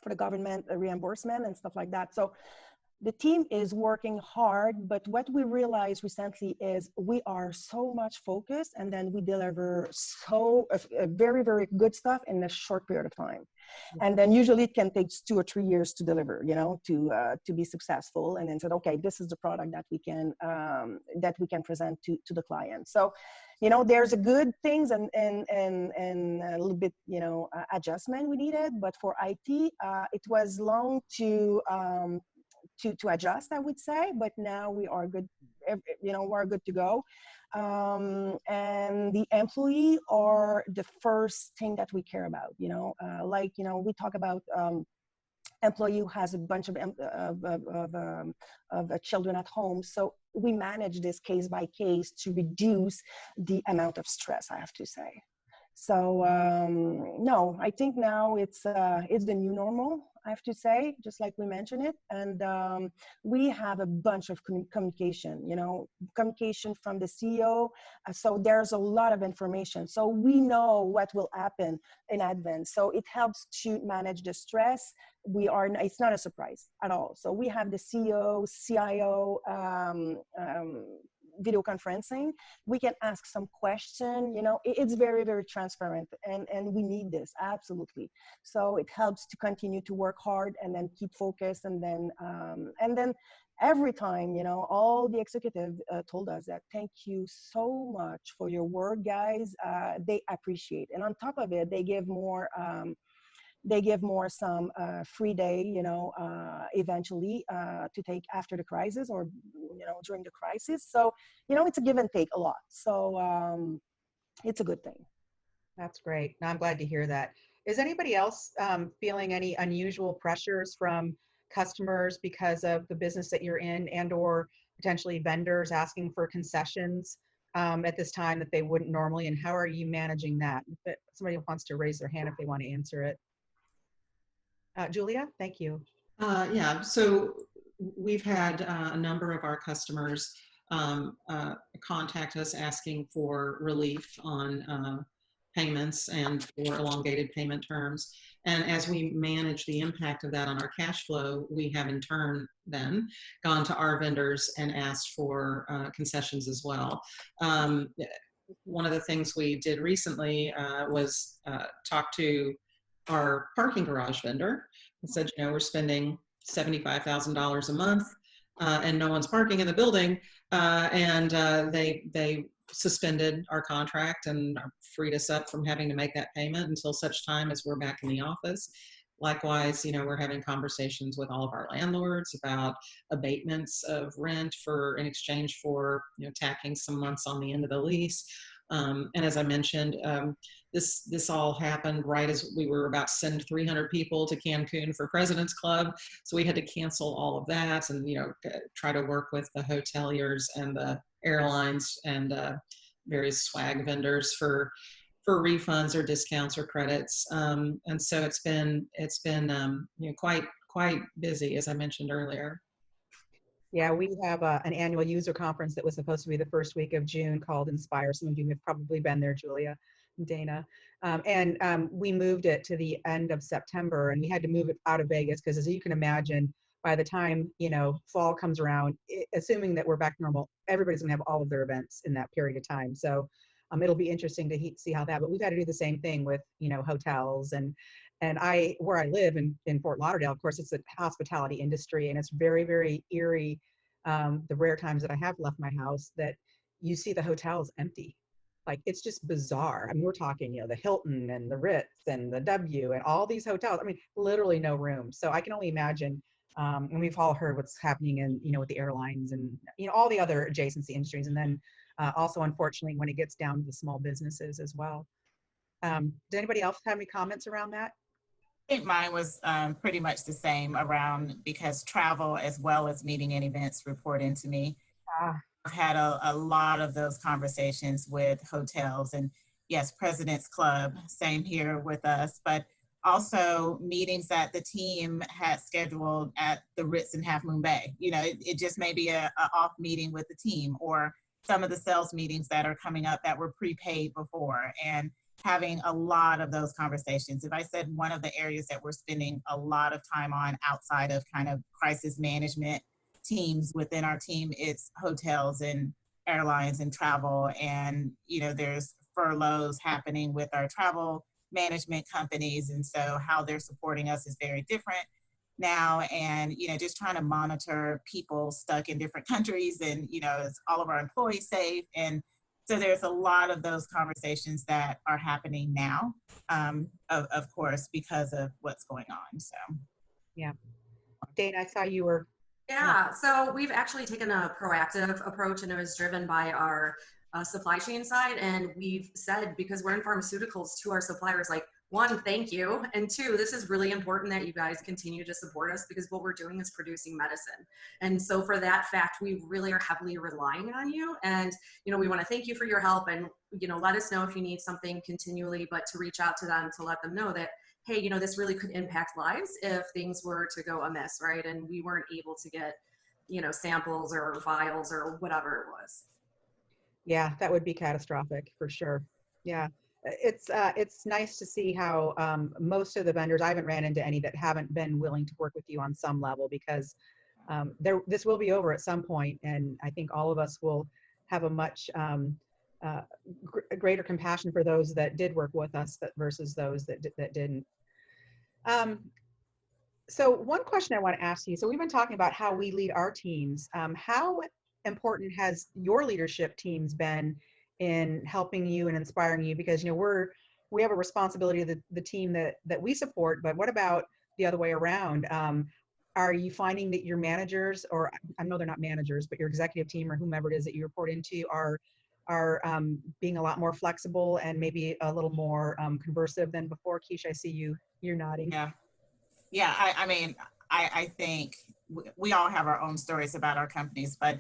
for the government reimbursement and stuff like that. So the team is working hard, but what we realized recently is we are so much focused, and then we deliver very, very good stuff in a short period of time. And then usually it can take 2 or 3 years to deliver, to be successful. And then said, okay, this is the product that we can present to the client. So, there's a good things and a little bit, adjustment we needed. But for IT, it was long to adjust, I would say, but now we are good, we're good to go. And the employee are the first thing that we care about, we talk about employee who has a bunch of children at home. So we manage this case by case to reduce the amount of stress, I have to say. So no, I think now it's the new normal, I have to say, just like we mentioned it. And we have a bunch of communication, communication from the CEO. So there's a lot of information. So we know what will happen in advance. So it helps to manage the stress. It's not a surprise at all. So we have the CEO, CIO, video conferencing. We can ask some question, it's very, very transparent, and we need this, absolutely. So it helps to continue to work hard and then keep focused. And then every time, all the executives told us that thank you so much for your work, guys. They appreciate. And on top of it, they give more some free day, eventually to take after the crisis or, during the crisis. So, it's a give and take a lot. So it's a good thing. That's great. No, I'm glad to hear that. Is anybody else feeling any unusual pressures from customers because of the business that you're in, and or potentially vendors asking for concessions at this time that they wouldn't normally? And how are you managing that? If somebody wants to raise their hand if they want to answer it. Julia, thank you. Yeah, so we've had a number of our customers contact us asking for relief on payments and for elongated payment terms. And as we manage the impact of that on our cash flow, we have in turn then gone to our vendors and asked for concessions as well. One of the things we did recently was talk to our parking garage vendor and said, we're spending $75,000 a month and no one's parking in the building. They suspended our contract and freed us up from having to make that payment until such time as we're back in the office. Likewise, we're having conversations with all of our landlords about abatements of rent in exchange for, tacking some months on the end of the lease. And as I mentioned, this all happened right as we were about to send 300 people to Cancun for President's Club. So we had to cancel all of that and, try to work with the hoteliers and the airlines and various swag vendors for refunds or discounts or credits. And so it's been quite busy, as I mentioned earlier. Yeah, we have an annual user conference that was supposed to be the first week of June called Inspire. Some of you have probably been there, Julia and Dana. We moved it to the end of September, and we had to move it out of Vegas because, as you can imagine, by the time, fall comes around, assuming that we're back to normal, everybody's gonna have all of their events in that period of time. So it'll be interesting to see how that, but we've had to do the same thing with, hotels and where I live in Fort Lauderdale, of course, it's a hospitality industry, and it's very, very eerie. The rare times that I have left my house that you see the hotels empty. Like, it's just bizarre. I mean, we're talking, the Hilton and the Ritz and the W and all these hotels. I mean, literally no room. So I can only imagine, and we've all heard what's happening in, with the airlines and, all the other adjacency industries. And then also, unfortunately, when it gets down to the small businesses as well. Does anybody else have any comments around that? I think mine was pretty much the same around, because travel as well as meeting and events report into me. I've had a lot of those conversations with hotels, and yes, President's Club, same here with us, but also meetings that the team had scheduled at the Ritz in Half Moon Bay. It just may be a off meeting with the team, or some of the sales meetings that are coming up that were prepaid before, and having a lot of those conversations. If I said one of the areas that we're spending a lot of time on outside of kind of crisis management teams within our team, it's hotels and airlines and travel. And, there's furloughs happening with our travel management companies. And so how they're supporting us is very different now. And, just trying to monitor people stuck in different countries and, is all of our employees safe? And so there's a lot of those conversations that are happening now, of course, because of what's going on. So, yeah. Dana, I saw you were. Yeah, so we've actually taken a proactive approach, and it was driven by our supply chain side. And we've said, because we're in pharmaceuticals, to our suppliers, like, one, thank you. And two, this is really important that you guys continue to support us, because what we're doing is producing medicine. And so for that fact, we really are heavily relying on you. And, we want to thank you for your help, and, let us know if you need something continually, but to reach out to them to let them know that, hey, this really could impact lives if things were to go amiss, right? And we weren't able to get, samples or vials or whatever it was. Yeah, that would be catastrophic for sure. Yeah, it's nice to see how most of the vendors, I haven't ran into any that haven't been willing to work with you on some level, because this will be over at some point, and I think all of us will have a much greater compassion for those that did work with us versus those that didn't. So one question I want to ask you, so we've been talking about how we lead our teams. How important has your leadership teams been in helping you and inspiring you? Because, we have a responsibility to the team that we support, but what about the other way around? Are you finding that your managers, or I know they're not managers, but your executive team or whomever it is that you report into are being a lot more flexible and maybe a little more conversive than before? Keisha, I see you're nodding. Yeah. I think we all have our own stories about our companies, but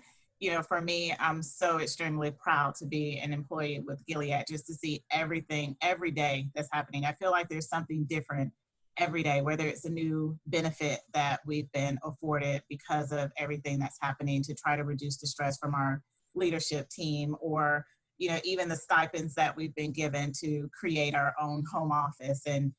for me, I'm so extremely proud to be an employee with Gilead, just to see everything every day that's happening. I feel like there's something different every day, whether it's a new benefit that we've been afforded because of everything that's happening to try to reduce the stress from our leadership team, or even the stipends that we've been given to create our own home office and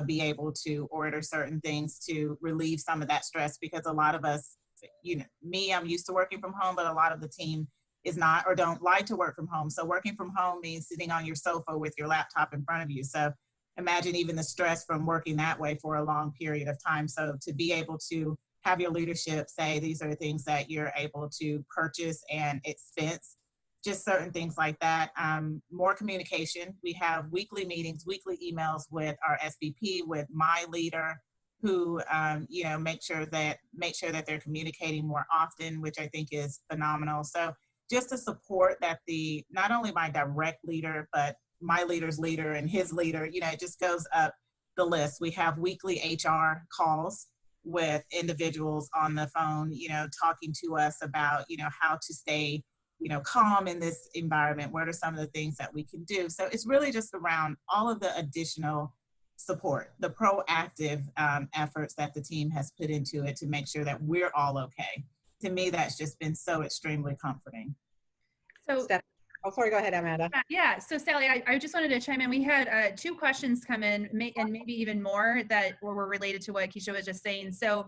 be able to order certain things to relieve some of that stress, because a lot of us, I'm used to working from home, but a lot of the team is not, or don't like to work from home. So working from home means sitting on your sofa with your laptop in front of you. So imagine even the stress from working that way for a long period of time. So to be able to have your leadership say, these are the things that you're able to purchase and expense, just certain things like that. More communication. We have weekly meetings, weekly emails with our SVP, with my leader, who make sure that they're communicating more often, which I think is phenomenal. So just to support that not only my direct leader, but my leader's leader and his leader, it just goes up the list. We have weekly HR calls with individuals on the phone, talking to us about, how to stay calm in this environment. What are some of the things that we can do? So it's really just around all of the additional support, the proactive efforts that the team has put into it to make sure that we're all okay. To me, that's just been so extremely comforting. So, sorry, go ahead, Amanda. Yeah, so Sally, I just wanted to chime in. We had 2 questions come in, and maybe even more, that were related to what Keisha was just saying. So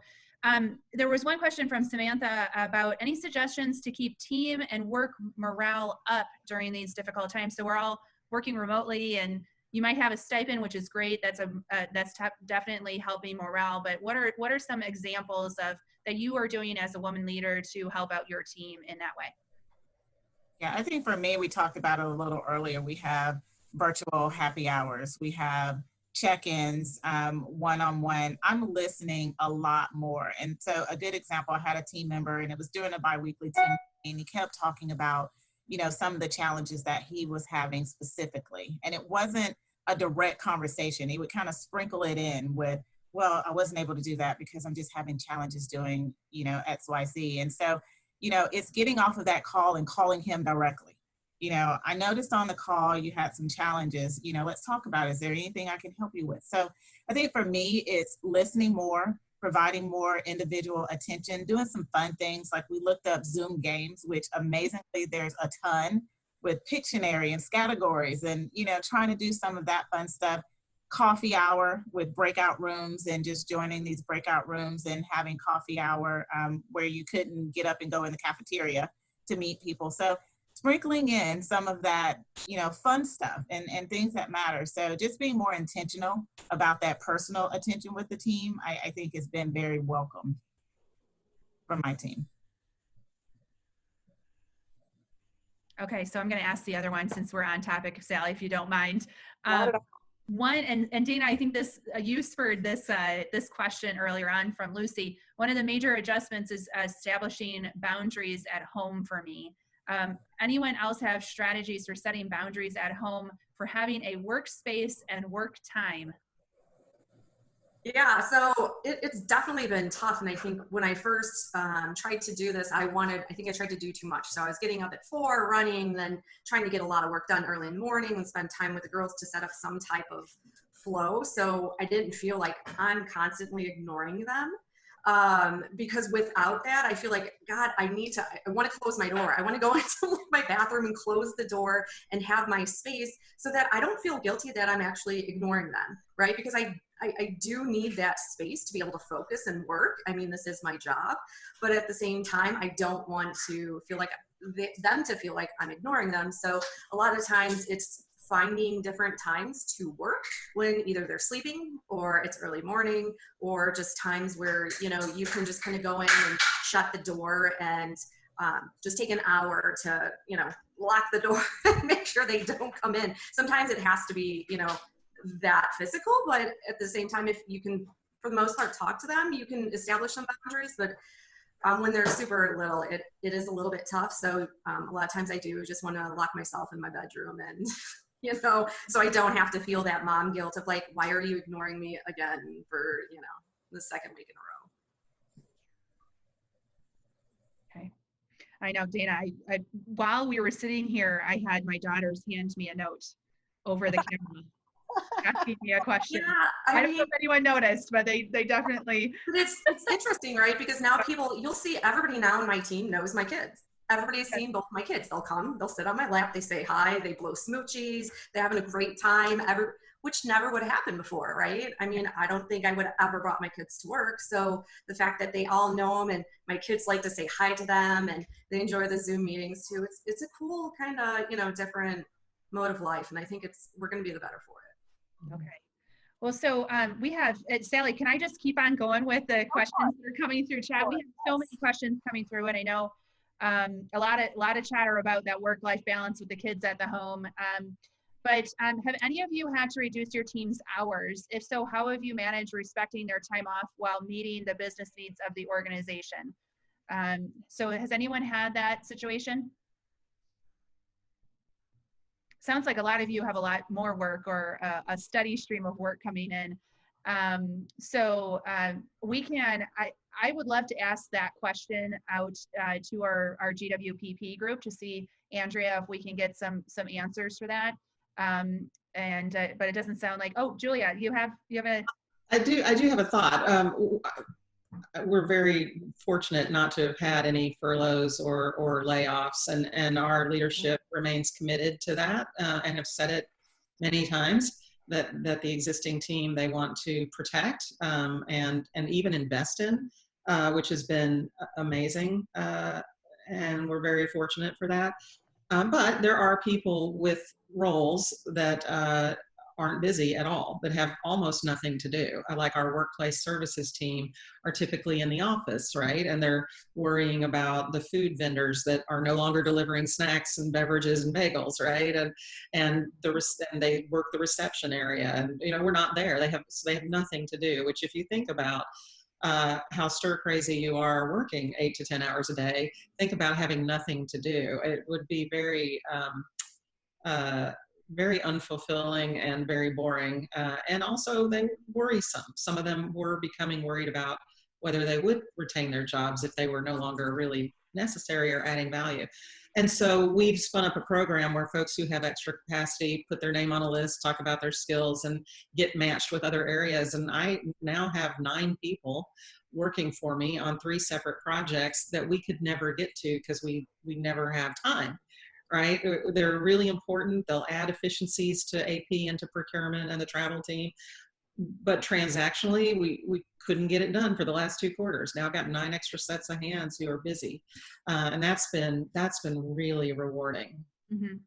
there was one question from Samantha about any suggestions to keep team and work morale up during these difficult times. So we're all working remotely, and you might have a stipend, which is great. That's definitely helping morale. But what are some examples of that you are doing as a woman leader to help out your team in that way? Yeah, I think for me, we talked about it a little earlier. We have virtual happy hours. We have check-ins, one-on-one. I'm listening a lot more. And so a good example, I had a team member, and it was during a bi-weekly team meeting, and he kept talking about, some of the challenges that he was having specifically. And it wasn't a direct conversation. He would kind of sprinkle it in with, well, I wasn't able to do that because I'm just having challenges doing, X, Y, Z. And so, it's getting off of that call and calling him directly. I noticed on the call you had some challenges, let's talk about it. Is there anything I can help you with? So I think for me, it's listening more, providing more individual attention, doing some fun things. Like we looked up Zoom games, which amazingly there's a ton with Pictionary and categories, and, trying to do some of that fun stuff. coffee hour with breakout rooms, and just joining these breakout rooms and having coffee hour where you couldn't get up and go in the cafeteria to meet people. So sprinkling in some of that, you know, fun stuff and things that matter. So just being more intentional about that personal attention with the team, I think has been very welcome from my team. Okay, so I'm going to ask the other one since we're on topic, Sally, if you don't mind. Not at all. One, and Dana, I think this you spurred this this question earlier on from Lucy. One of the major adjustments is establishing boundaries at home for me. Anyone else have strategies for setting boundaries at home for having a workspace and work time? Yeah, so it's definitely been tough. And I think when I first tried to do this, I think I tried to do too much. So I was getting up at 4, running, then trying to get a lot of work done early in the morning and spend time with the girls to set up some type of flow. So I didn't feel like I'm constantly ignoring them. Because without that, I feel like, God, I want to close my door. I want to go into my bathroom and close the door and have my space so that I don't feel guilty that I'm actually ignoring them, right? Because I do need that space to be able to focus and work. I mean, this is my job, but at the same time, I don't want to feel like them to feel like I'm ignoring them. So a lot of times it's finding different times to work when either they're sleeping or it's early morning, or just times where, you know, you can just kind of go in and shut the door and just take an hour to, you know, lock the door and make sure they don't come in. Sometimes it has to be, you know, that physical, but at the same time, if you can, for the most part, talk to them, you can establish some boundaries. But when they're super little, it is a little bit tough. So a lot of times I do just want to lock myself in my bedroom and, you know, so I don't have to feel that mom guilt of like, why are you ignoring me again for, you know, the second week in a row. Okay. I know, Dana, I while we were sitting here, I had my daughters hand me a note over the camera asking me a question. Yeah, I don't know if anyone noticed, but they definitely. But it's interesting, right? Because now you'll see everybody now in my team knows my kids. Everybody's seen both my kids. They'll come, they'll sit on my lap, they say hi, they blow smoochies, they're having a great time, which never would have happened before, right? I mean, I don't think I would have ever brought my kids to work. So the fact that they all know them and my kids like to say hi to them and they enjoy the Zoom meetings too, it's a cool kind of, you know, different mode of life. And I think we're going to be the better for it. Okay. Well, so we have, Sally, can I just keep on going with the questions that are coming through chat? We have so many questions coming through, and I know a lot of chatter about that work-life balance with the kids at the home. But have any of you had to reduce your team's hours? If so, how have you managed respecting their time off while meeting the business needs of the organization? So has anyone had that situation? Sounds like a lot of you have a lot more work or a steady stream of work coming in. We can, I would love to ask that question out to our GWPP group to see, Andrea, if we can get some answers for that. But it doesn't sound like, oh, Julia, you have a. I do have a thought. We're very fortunate not to have had any furloughs or layoffs, and our leadership remains committed to that and have said it many times that the existing team they want to protect and even invest in, which has been amazing, and we're very fortunate for that. But there are people with roles that aren't busy at all, that have almost nothing to do. Like our workplace services team are typically in the office, right? And they're worrying about the food vendors that are no longer delivering snacks and beverages and bagels, right? And they work the reception area, and you know, we're not there. They have nothing to do. Which, if you think about how stir crazy you are working 8 to 10 hours a day, think about having nothing to do. It would be very very unfulfilling and very boring, and also they worrisome. Some of them were becoming worried about whether they would retain their jobs if they were no longer really necessary or adding value. And so we've spun up a program where folks who have extra capacity put their name on a list, talk about their skills, and get matched with other areas. And I now have 9 people working for me on 3 separate projects that we could never get to because we never have time. right? They're really important. They'll add efficiencies to AP and to procurement and the travel team. But transactionally, we couldn't get it done for the last 2 quarters. Now I've got 9 extra sets of hands who are busy. And that's been really rewarding. Mm-hmm.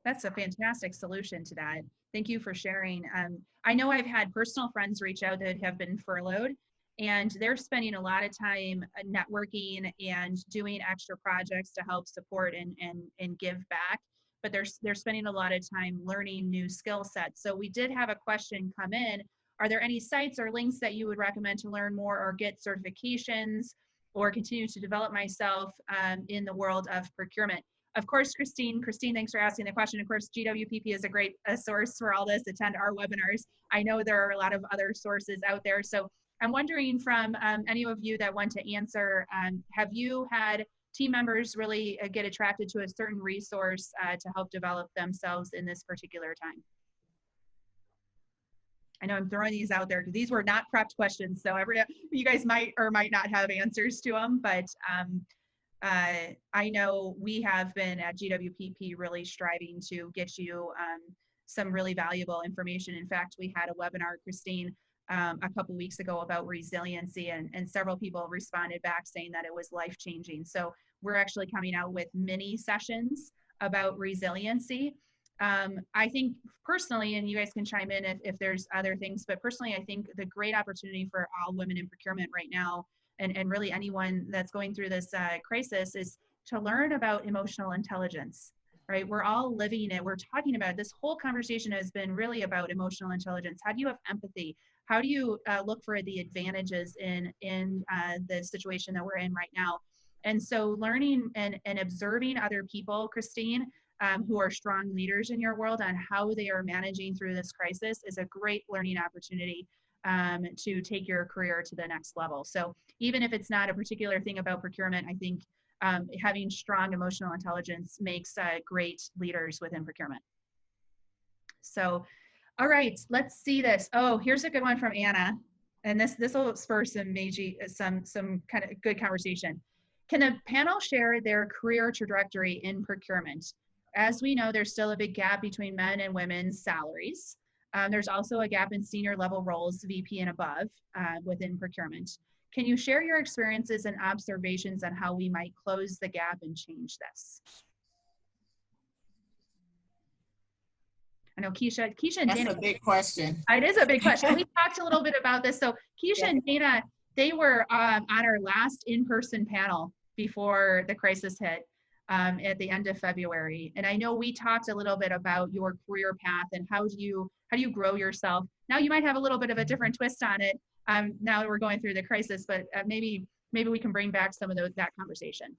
That's a fantastic solution to that. Thank you for sharing. I know I've had personal friends reach out that have been furloughed, and they're spending a lot of time networking and doing extra projects to help support and give back. But they're spending a lot of time learning new skill sets. So we did have a question come in. Are there any sites or links that you would recommend to learn more or get certifications or continue to develop myself in the world of procurement? Of course, Christine, thanks for asking the question. Of course, GWPP is a great source for all this. Attend our webinars. I know there are a lot of other sources out there. So I'm wondering from any of you that want to answer, have you had team members really get attracted to a certain resource to help develop themselves in this particular time? I know I'm throwing these out there because these were not prepped questions. So you guys might or might not have answers to them, but I know we have been at GWPP really striving to get you some really valuable information. In fact, we had a webinar, Christine, a couple weeks ago about resiliency, and several people responded back saying that it was life-changing. So we're actually coming out with mini sessions about resiliency. I think personally, and you guys can chime in if there's other things, but personally, I think the great opportunity for all women in procurement right now, and really anyone that's going through this crisis, is to learn about emotional intelligence, right? We're all living it. We're talking about it. This whole conversation has been really about emotional intelligence. How do you have empathy? How do you look for the advantages in the situation that we're in right now? And so learning and observing other people, Christine, who are strong leaders in your world on how they are managing through this crisis is a great learning opportunity to take your career to the next level. So even if it's not a particular thing about procurement, I think having strong emotional intelligence makes great leaders within procurement. So, all right, let's see this. Oh, here's a good one from Anna. And this will spur some kind of good conversation. Can the panel share their career trajectory in procurement? As we know, there's still a big gap between men and women's salaries. There's also a gap in senior level roles, VP and above, within procurement. Can you share your experiences and observations on how we might close the gap and change this? I know Keisha and Dana. That's a big question. It is a big question. We talked a little bit about this. So Keisha and Dana, they were on our last in-person panel before the crisis hit at the end of February. And I know we talked a little bit about your career path and how do you grow yourself. Now you might have a little bit of a different twist on it now that we're going through the crisis, but maybe we can bring back some of that conversation.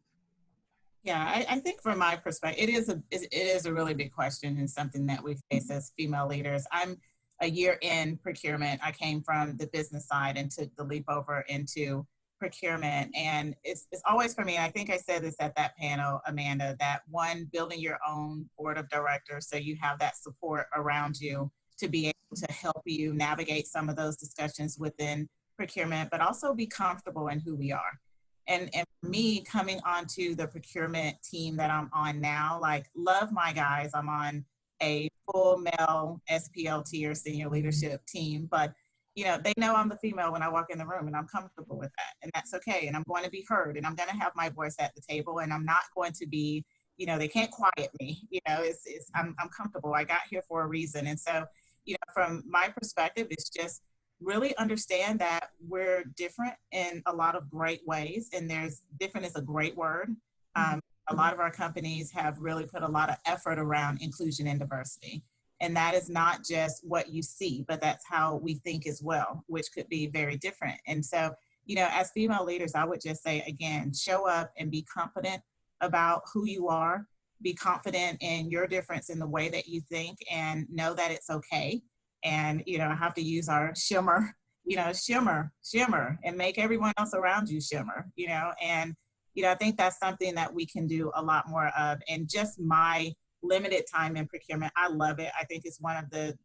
Yeah, I think from my perspective, it is a really big question and something that we face as female leaders. I'm a year in procurement. I came from the business side and took the leap over into procurement. And it's always for me, I think I said this at that panel, Amanda, that one, building your own board of directors so you have that support around you to be able to help you navigate some of those discussions within procurement, but also be comfortable in who we are. And for me, coming onto the procurement team that I'm on now, like, love my guys. I'm on a full male SPLT or senior leadership team, but you know, they know I'm the female when I walk in the room, and I'm comfortable with that, and that's okay. And I'm going to be heard, and I'm going to have my voice at the table, and I'm not going to be, you know, they can't quiet me. You know, I'm comfortable. I got here for a reason. And so, you know, from my perspective, it's just really understand that we're different in a lot of great ways, and different is a great word. A lot of our companies have really put a lot of effort around inclusion and diversity. And that is not just what you see, but that's how we think as well, which could be very different. And so, you know, as female leaders, I would just say, again, show up and be confident about who you are, be confident in your difference in the way that you think, and know that it's okay. And, you know, I have to use our shimmer, you know, shimmer, and make everyone else around you shimmer, you know. And, you know, I think that's something that we can do a lot more of. And just my limited time in procurement, I love it. I think it's one of the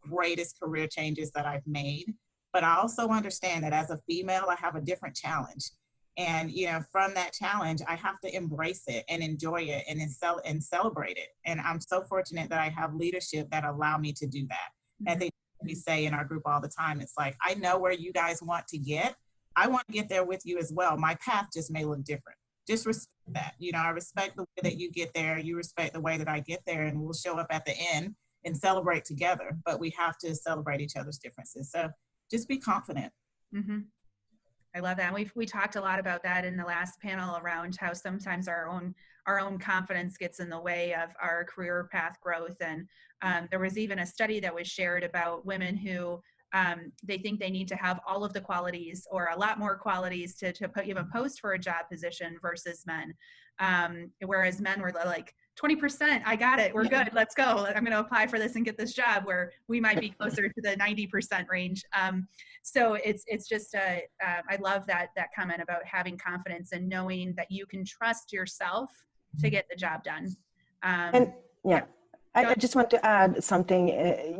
greatest career changes that I've made. But I also understand that as a female, I have a different challenge. And, you know, from that challenge, I have to embrace it and enjoy it and celebrate it. And I'm so fortunate that I have leadership that allow me to do that. I think we say in our group all the time, it's like, I know where you guys want to get. I want to get there with you as well. My path just may look different. Just respect that. You know, I respect the way that you get there. You respect the way that I get there, and we'll show up at the end and celebrate together. But we have to celebrate each other's differences. So just be confident. Mm-hmm. I love that. We talked a lot about that in the last panel around how sometimes our own confidence gets in the way of our career path growth. And there was even a study that was shared about women who they think they need to have all of the qualities or a lot more qualities to even post for a job position versus men. Whereas men were like, 20%, I got it, we're good, let's go. I'm going to apply for this and get this job, where we might be closer to the 90% range. So it's just, I love that comment about having confidence and knowing that you can trust yourself to get the job done. And yeah, I just want to add something.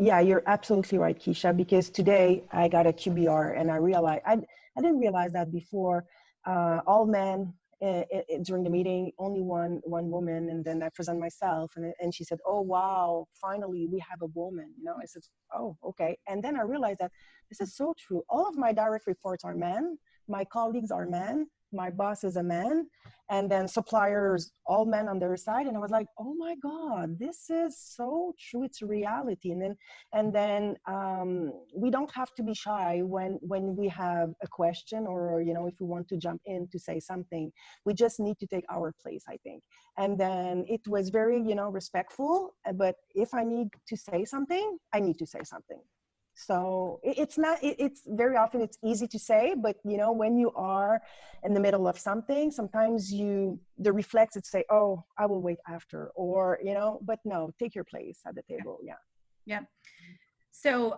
Yeah, you're absolutely right, Keisha, because today I got a QBR and I realized, I didn't realize that before. All men, during the meeting, only one woman, and then I present myself, and she said, "Oh wow, finally we have a woman." You know, I said, "Oh, okay." And then I realized that this is so true. All of my direct reports are men, my colleagues are men, my boss is a man, and then suppliers, all men on their side. And I was like, "Oh my God, this is so true. It's a reality." And then we don't have to be shy when we have a question, or, you know, if we want to jump in to say something. We just need to take our place, I think. And then it was very, you know, respectful. But if I need to say something, I need to say something. So it's very often it's easy to say, but, you know, when you are in the middle of something, sometimes the reflex is to say, "Oh, I will wait after," or, you know, but no, take your place at the table. Yeah. So,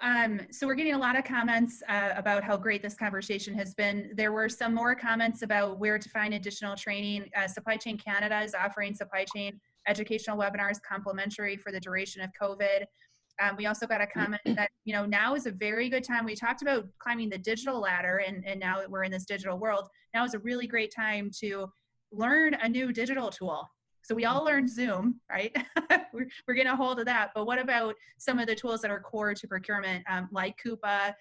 so we're getting a lot of comments about how great this conversation has been. There were some more comments about where to find additional training. Supply Chain Canada is offering supply chain educational webinars complimentary for the duration of COVID. We also got a comment that, you know, now is a very good time. We talked about climbing the digital ladder, and now that we're in this digital world, now is a really great time to learn a new digital tool. So we all learned Zoom, right? we're getting a hold of that. But what about some of the tools that are core to procurement, like Coupa,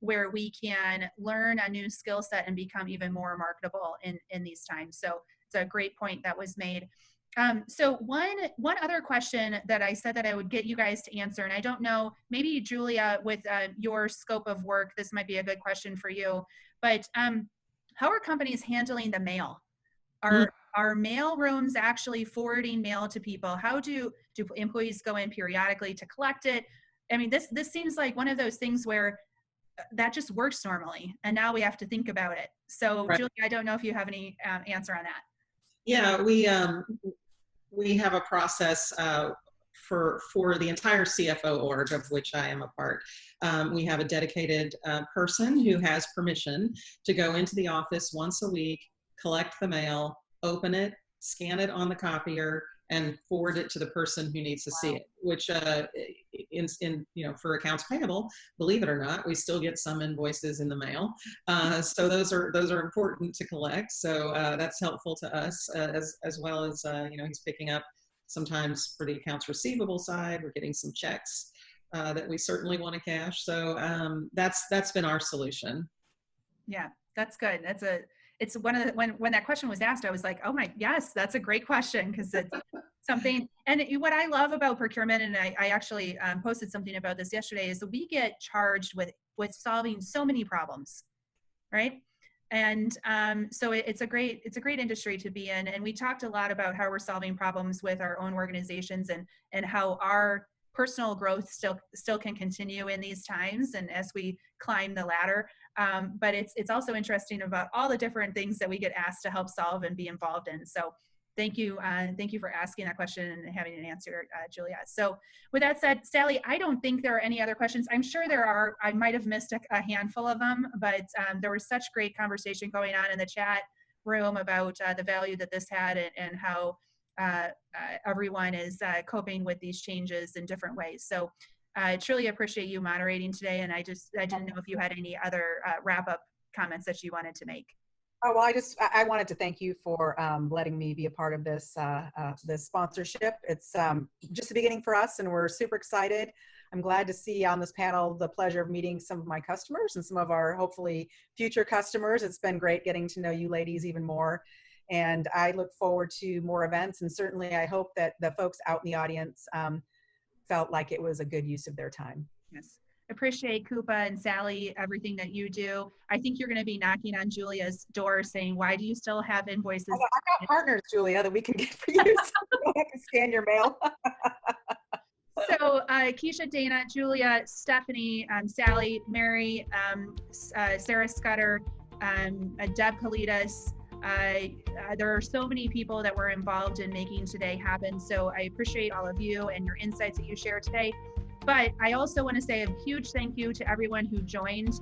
where we can learn a new skill set and become even more marketable in these times? So it's a great point that was made. So one other question that I said that I would get you guys to answer, and I don't know, maybe Julia, with your scope of work, this might be a good question for you, but how are companies handling the mail? Are mail rooms actually forwarding mail to people? How do employees go in periodically to collect it? I mean, this seems like one of those things where that just works normally, and now we have to think about it. So right. Julia, I don't know if you have any answer on that. Yeah, we have a process for the entire CFO org, of which I am a part. We have a dedicated person who has permission to go into the office once a week, collect the mail, open it, scan it on the copier, and forward it to the person who needs to see it, which in you know, for accounts payable, believe it or not, we still get some invoices in the mail. So those are important to collect. So that's helpful to us, as well as, you know, he's picking up sometimes for the accounts receivable side, we're getting some checks that we certainly want to cash. So that's been our solution. Yeah, that's good. It's one of the, when that question was asked, I was like, oh my, yes, that's a great question, because it's something. And what I love about procurement, and I actually posted something about this yesterday, is that we get charged with solving so many problems, right? And so it's a great industry to be in. And we talked a lot about how we're solving problems with our own organizations, and how our personal growth still can continue in these times, and as we climb the ladder. But it's also interesting about all the different things that we get asked to help solve and be involved in. So thank you for asking that question and having an answer, Julia. So with that said, Sally, I don't think there are any other questions. I'm sure there are. I might have missed a handful of them, but there was such great conversation going on in the chat room about the value that this had, and how everyone is coping with these changes in different ways. So I truly appreciate you moderating today, and I didn't know if you had any other wrap-up comments that you wanted to make. Oh, well, I wanted to thank you for letting me be a part of this this sponsorship. It's just the beginning for us, and we're super excited. I'm glad to see on this panel the pleasure of meeting some of my customers and some of our hopefully future customers. It's been great getting to know you ladies even more, and I look forward to more events. And certainly, I hope that the folks out in the audience felt like it was a good use of their time. Yes. Appreciate Koopa and Sally, everything that you do. I think you're going to be knocking on Julia's door saying, why do you still have invoices? I've got partners, Julia, that we can get for you. So you don't have to scan your mail. So Keisha, Dana, Julia, Stephanie, Sally, Mary, Sarah Scudder, Deb Kalidas. There are so many people that were involved in making today happen. So I appreciate all of you and your insights that you shared today. But I also want to say a huge thank you to everyone who joined.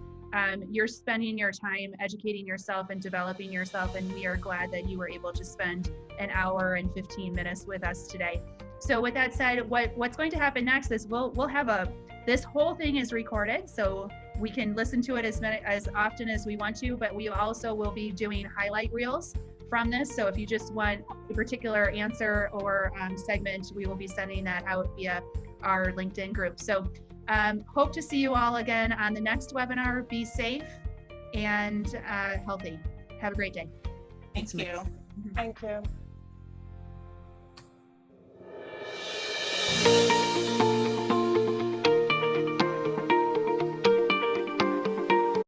You're spending your time educating yourself and developing yourself, and we are glad that you were able to spend an hour and 15 minutes with us today. So with that said, what's going to happen next is we'll have this whole thing is recorded, so we can listen to it as often as we want to, but we also will be doing highlight reels from this. So if you just want a particular answer or segment, we will be sending that out via our LinkedIn group. So hope to see you all again on the next webinar. Be safe and healthy. Have a great day. Thank you. Thank you.